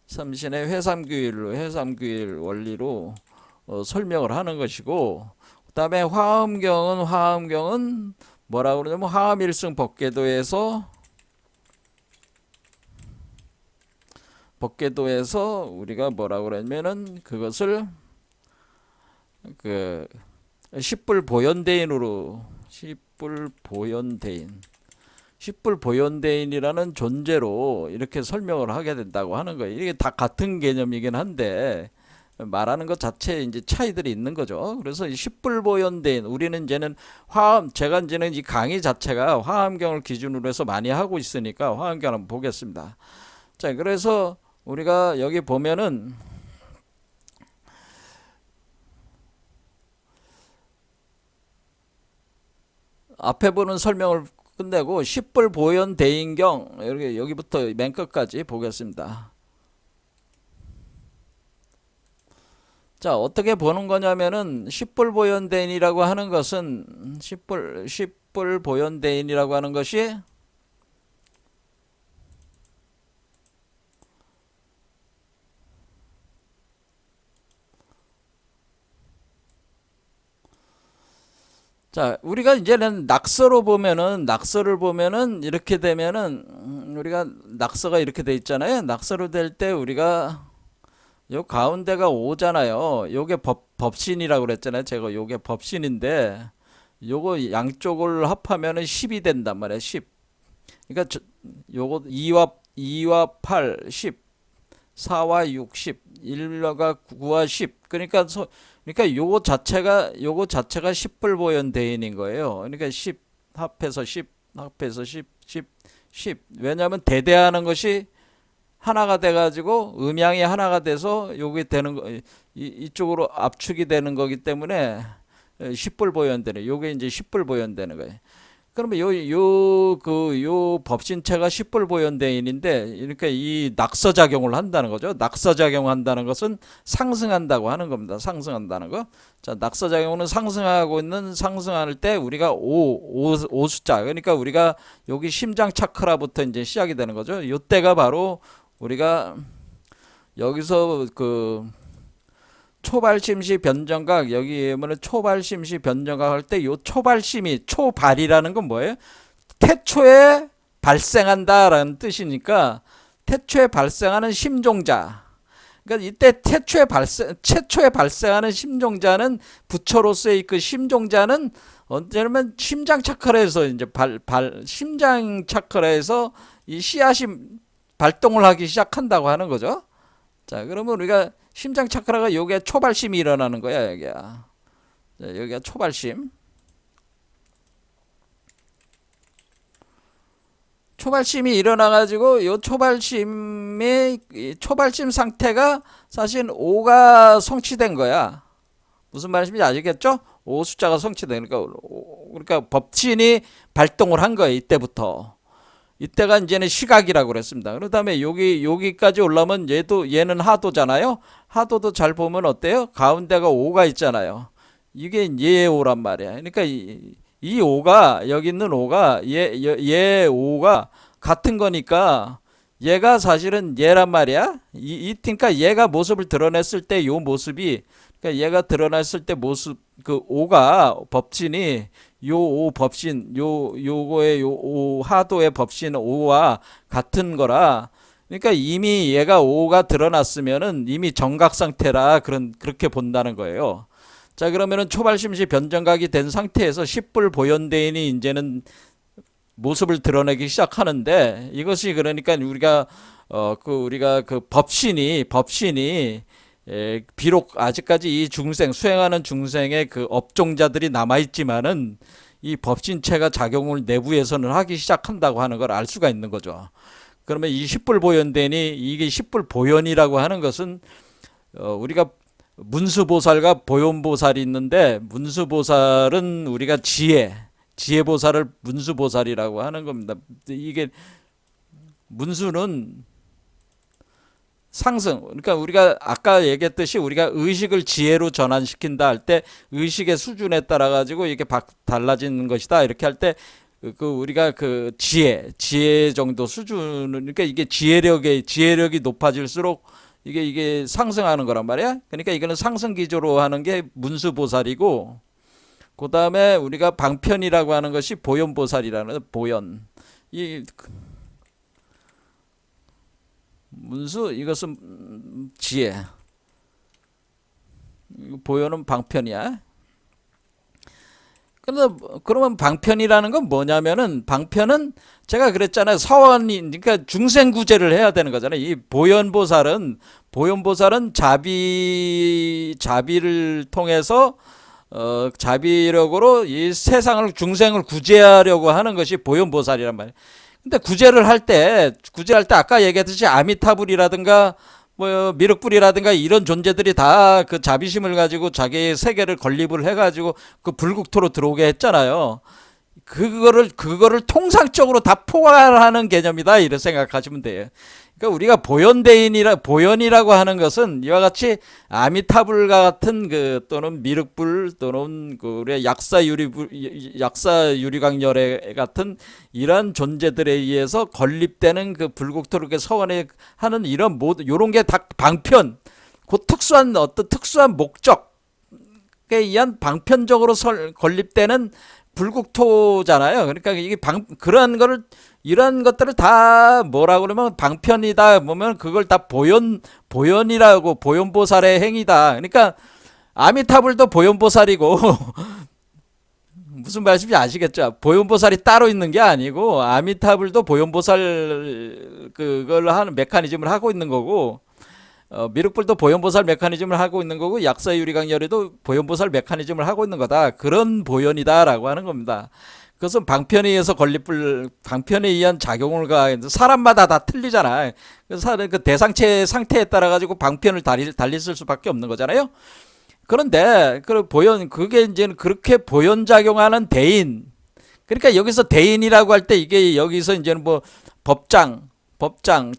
삼신의 회삼규일 원리로 설명을 하는 것이고, 그 다음에 화엄경은 뭐라고 그러냐면 화엄일승 법계도에서 우리가 뭐라고 그러냐면은 그것을 그 십불보현대인이라는 존재로 이렇게 설명을 하게 된다고 하는 거예요. 이게 다 같은 개념이긴 한데 말하는 것 자체에 이제 차이들이 있는 거죠. 그래서 십불보현대인, 우리는 이제는 제가 이제는 이 강의 자체가 화엄경을 기준으로 해서 많이 하고 있으니까 화엄경 한번 보겠습니다. 자, 그래서 우리가 여기 보면은 앞에 보는 설명을 끝내고 십불보현대인경 여기부터 맨 끝까지 보겠습니다. 자, 어떻게 보는 거냐면은 십불보현대인이라고 하는 것은 십불보현대인이라고 하는 것이 자, 우리가 이제는 낙서를 보면은 이렇게 되면은 우리가 낙서가 이렇게 돼 있잖아요. 낙서로 될 때 우리가 요 가운데가 5잖아요. 요게 법신이라고 그랬잖아요. 제가 요게 법신인데 요거 양쪽을 합하면은 10이 된단 말이에요. 10. 그러니까 요거 2와 8, 10. 4와 6, 10, 1과 9와 10. 그러니까 요거 자체가 십불보현대인인 거예요. 그러니까 10 합해서 10 합해서 10 10 10. 왜냐하면 대대하는 것이 하나가 돼가지고 음양이 하나가 돼서 요게 되는 거, 이쪽으로 압축이 되는 거기 때문에 십불보현되네. 요게 이제 십불보현되는 거예요. 그러면 요 법신체가 십불보현대인인데, 그러니까 이 낙서작용을 한다는 거죠. 낙서작용한다는 것은 상승한다고 하는 겁니다. 상승한다는 거. 자, 낙서작용은 상승하고 있는, 상승할 때 우리가 오 숫자. 그러니까 우리가 여기 심장 차크라부터 이제 시작이 되는 거죠. 요때가 바로 우리가 여기서 그 초발심시 변정각, 여기 보면 초발심시 변정각 할 때 요 초발심이, 초발이라는 건 뭐예요? 태초에 발생한다라는 뜻이니까 태초에 발생하는 심종자. 그러니까 이때 최초에 발생하는 심종자는, 부처로서의 그 심종자는 언제냐면 심장 차크라에서 이제 심장 차크라에서 이 씨앗이 발동을 하기 시작한다고 하는 거죠. 자, 그러면 우리가 심장 차크라가 요게 초발심이 일어나는 거야, 여기야. 자, 여기가 초발심. 초발심이 일어나가지고 요 초발심 상태가 사실 5가 성취된 거야. 무슨 말인지 아시겠죠? 5 숫자가 성취된, 그러니까 법신이 발동을 한 거예요, 이때부터. 이때가 이제는 시각이라고 그랬습니다. 그 다음에 여기까지 올라오면 얘는 하도잖아요. 하도도 잘 보면 어때요? 가운데가 5가 있잖아요. 이게 얘의 5란 말이야. 그러니까 이 5가, 여기 있는 5가, 얘 5가 같은 거니까 얘가 사실은 얘란 말이야. 그러니까 얘가 모습을 드러냈을 때 요 모습이, 그러니까 얘가 드러났을 때 모습, 그 5가 법신이 요 5 법신, 요거의 요 5 하도의 법신 5와 같은 거라. 그러니까 이미 얘가 5가 드러났으면은 이미 정각 상태라 그렇게 본다는 거예요. 자, 그러면은 초발심시 변정각이 된 상태에서 십불보현대인이 이제는 모습을 드러내기 시작하는데, 이것이 그러니까 우리가 그 법신이 비록 아직까지 이 중생, 수행하는 중생의 그 업종자들이 남아있지만은 이 법신체가 작용을 내부에서는 하기 시작한다고 하는 걸 알 수가 있는 거죠. 그러면 이 십불보현대니, 이게 십불보현이라고 하는 것은 우리가 문수보살과 보현보살이 있는데, 문수보살은 우리가 지혜보살을 문수보살이라고 하는 겁니다. 이게 문수는 상승, 그러니까 우리가 아까 얘기했듯이 우리가 의식을 지혜로 전환시킨다 할 때 의식의 수준에 따라 가지고 이게 달라지는 것이다 이렇게 할 때 우리가 그 지혜 정도 수준은, 그러니까 이게 지혜력이 높아질수록 이게 상승하는 거란 말이야. 그러니까 이거는 상승 기조로 하는 게 문수보살이고, 그 다음에 우리가 방편이라고 하는 것이 보현보살이라는, 보현. 이 문수, 이것은 지혜, 보현은 방편이야. 그러면 방편이라는 건 뭐냐면은, 방편은 제가 그랬잖아요. 사원이, 그러니까 중생구제를 해야 되는 거잖아요. 이 보현보살은 자비를 통해서 자비력으로 이 세상을, 중생을 구제하려고 하는 것이 보현보살이란 말이에요. 근데 구제를 할 때 아까 얘기했듯이 아미타불이라든가 뭐 미륵불이라든가 이런 존재들이 다 그 자비심을 가지고 자기의 세계를 건립을 해가지고 그 불국토로 들어오게 했잖아요. 그거를 통상적으로 다 포괄하는 개념이다, 이렇게 생각하시면 돼요. 그러니까 우리가 보현이라고 하는 것은 이와 같이 아미타불과 같은 또는 미륵불 또는 우리 약사유리광열애 같은 이런 존재들에 의해서 건립되는 그 불국토를 서원에 하는 요런 게 다 방편, 특수한 목적에 의한 방편적으로 건립되는 불국토잖아요. 그러니까 이게 이런 것들을 다 뭐라고 그러면 방편이다 보면 그걸 다 보현이라고, 보현보살의 행위다. 그러니까 아미타불도 보현보살이고 무슨 말씀인지 아시겠죠? 보현보살이 따로 있는 게 아니고 아미타불도 보현보살 그걸 하는 메커니즘을 하고 있는 거고, 미륵불도 보현보살 메커니즘을 하고 있는 거고, 약사유리강열에도 보현보살 메커니즘을 하고 있는 거다. 그런 보현이다라고 하는 겁니다. 그것은 방편에 의해서 방편에 의한 작용을 사람마다 다 틀리잖아. 그 대상체 상태에 따라 가지고 방편을 달리 쓸 수밖에 없는 거잖아요. 그런데 그게 이제 그렇게 보연작용하는 대인. 그러니까 여기서 대인이라고 할 때 이게 여기서 이제는 뭐 법장,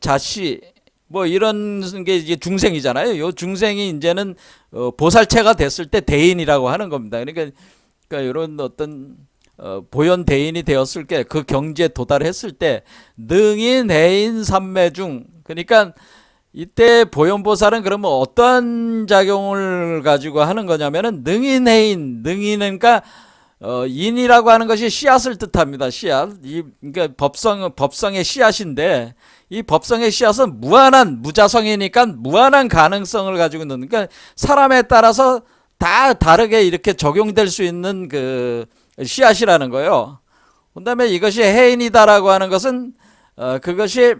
자시 뭐 이런 게 이제 중생이잖아요. 요 중생이 이제는 보살체가 됐을 때 대인이라고 하는 겁니다. 그러니까 이런 어떤 보현 대인이 되었을 때 그 경지에 도달했을 때 능인, 해인, 삼매중. 그러니까 이때 보현보살은 그러면 어떠한 작용을 가지고 하는 거냐면은 능인, 해인. 능인은 그러니까 인이라고 하는 것이 씨앗을 뜻합니다. 씨앗. 그러니까 법성의 씨앗인데 이 법성의 씨앗은 무자성이니까 무한한 가능성을 가지고 있는. 그러니까 사람에 따라서 다 다르게 이렇게 적용될 수 있는 그 씨앗이라는 거예요. 그다음에 이것이 해인이다라고 하는 것은 그것이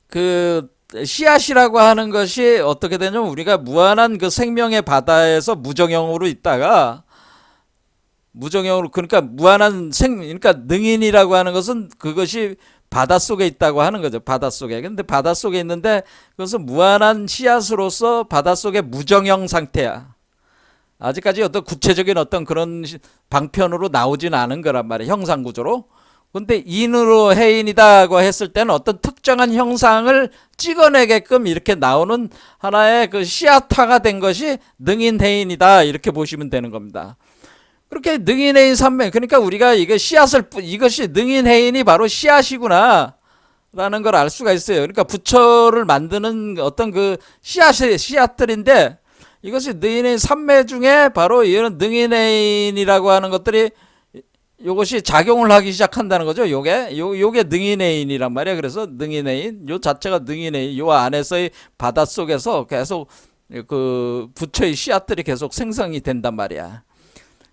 그 씨앗이라고 하는 것이 어떻게 되냐면 우리가 무한한 그 생명의 바다에서 무정형으로 있다가 무정형으로 그러니까 그러니까 능인이라고 하는 것은 그것이 바닷속에 있다고 하는 거죠. 바닷속에. 근데 바닷속에 있는데 그것은 무한한 씨앗으로서 바닷속의 무정형 상태야. 아직까지 어떤 구체적인 어떤 그런 방편으로 나오진 않은 거란 말이에요. 형상 구조로. 근데 인으로 해인이다고 했을 때는 어떤 특정한 형상을 찍어내게끔 이렇게 나오는 하나의 그 씨앗화가 된 것이 능인 해인이다 이렇게 보시면 되는 겁니다. 그렇게 능인 해인 삼매 그러니까 우리가 이것이 능인 해인이 바로 씨앗이구나 라는 걸 알 수가 있어요. 그러니까 부처를 만드는 어떤 그 씨앗들인데 이것이 능인 해인 삼매 중에 바로 이런 능인 해인이라고 하는 것들이 요것이 작용을 하기 시작한다는 거죠. 요게 능인해인이란 말이야. 그래서 능인해인, 요 자체가 능인해인, 요 안에서의 바닷속에서 계속 그 부처의 씨앗들이 계속 생성이 된단 말이야.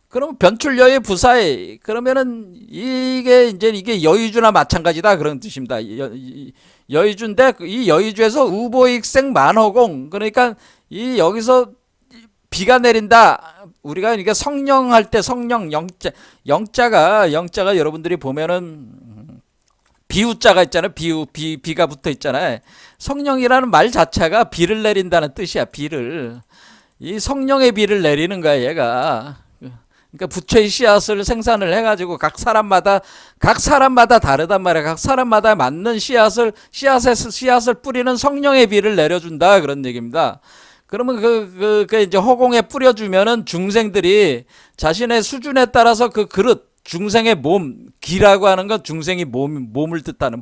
그럼 변출여의 부사의 그러면은 이게 여의주나 마찬가지다 그런 뜻입니다. 여의주인데 이 여의주에서 우보익생 만허공 그러니까 이 여기서 비가 내린다. 우리가 이게 성령할 때 성령 영자가 여러분들이 보면은 비우자가 있잖아요. 비가 붙어 있잖아요. 성령이라는 말 자체가 비를 내린다는 뜻이야. 이 성령의 비를 내리는 거야, 얘가. 그러니까 부처의 씨앗을 생산을 해가지고 각 사람마다 다르단 말이야. 각 사람마다 맞는 씨앗을 뿌리는 성령의 비를 내려준다 그런 얘기입니다. 그러면 그 이제 허공에 뿌려주면은 중생들이 자신의 수준에 따라서 그 그릇, 중생의 기라고 하는 건 중생이 몸을 뜻하는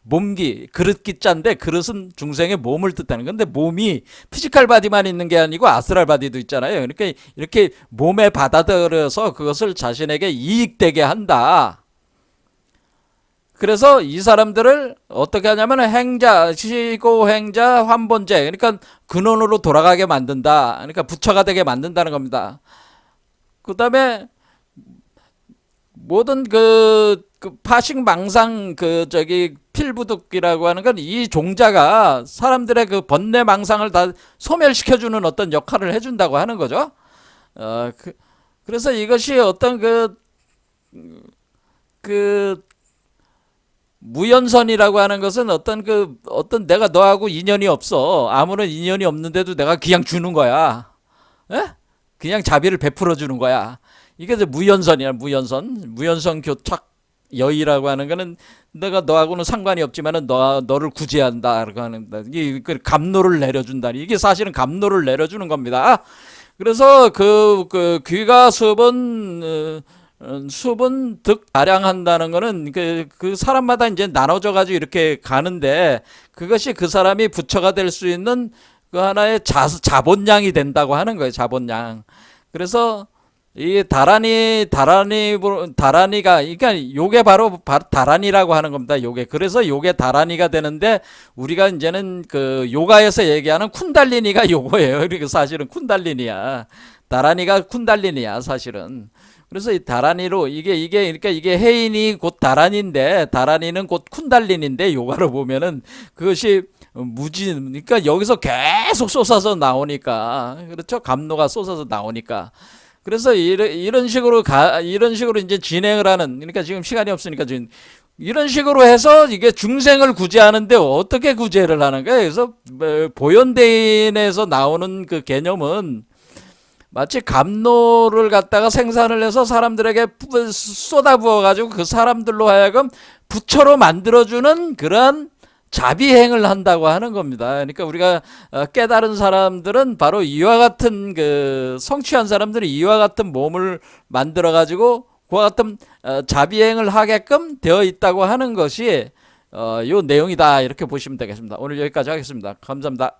몸기, 그릇 기자인데 그릇은 중생의 몸을 뜻하는 건데 몸이 피지컬 바디만 있는 게 아니고 아스트랄 바디도 있잖아요. 그러니까 이렇게 몸에 받아들여서 그것을 자신에게 이익되게 한다. 그래서 이 사람들을 어떻게 하냐면 시고행자 환본제 그러니까 근원으로 돌아가게 만든다. 그러니까 부처가 되게 만든다는 겁니다. 그 다음에 모든 그 파식망상 필부득이라고 하는 건 이 종자가 사람들의 그 번뇌망상을 다 소멸시켜주는 어떤 역할을 해준다고 하는 거죠. 그래서 이것이 어떤 무연선이라고 하는 것은 어떤 내가 너하고 인연이 없어. 아무런 인연이 없는데도 내가 그냥 주는 거야. 에? 그냥 자비를 베풀어 주는 거야. 이게 무연선이야, 무연선 교착 여의라고 하는 거는 내가 너하고는 상관이 없지만은 너를 구제한다라고 하는 이 감노를 내려준다. 이게 사실은 감노를 내려주는 겁니다. 그래서 그 귀가 수분 득다량한다는 거는 그 사람마다 이제 나눠져 가지고 이렇게 가는데 그것이 그 사람이 부처가 될 수 있는 그 하나의 자본량이 된다고 하는 거예요. 자본량. 그래서 이 다라니가 그러니까 요게 바로 다라니라고 하는 겁니다. 그래서 요게 다라니가 되는데 우리가 이제는 그 요가에서 얘기하는 쿤달리니가 요거예요. 그러니까 사실은 쿤달리니야. 다라니가 쿤달리니야, 사실은. 그래서 이 다라니로 그러니까 이게 해인이 곧 다라니인데 다라니는 곧 쿤달린인데 요가로 보면은 그것이 그러니까 여기서 계속 쏟아서 나오니까 그렇죠. 감노가 쏟아서 나오니까 그래서 이런 식으로 이제 진행을 하는, 그러니까 지금 시간이 없으니까 지금 이런 식으로 해서 이게 중생을 구제하는데 어떻게 구제를 하는 거예요? 그래서 보현대인에서 나오는 그 개념은 마치 감로를 갖다가 생산을 해서 사람들에게 쏟아부어 가지고 그 사람들로 하여금 부처로 만들어주는 그런 자비행을 한다고 하는 겁니다. 그러니까 우리가 깨달은 사람들은 바로 이와 같은 그 성취한 사람들이 이와 같은 몸을 만들어 가지고 그와 같은 자비행을 하게끔 되어 있다고 하는 것이 요 내용이다, 이렇게 보시면 되겠습니다. 오늘 여기까지 하겠습니다. 감사합니다.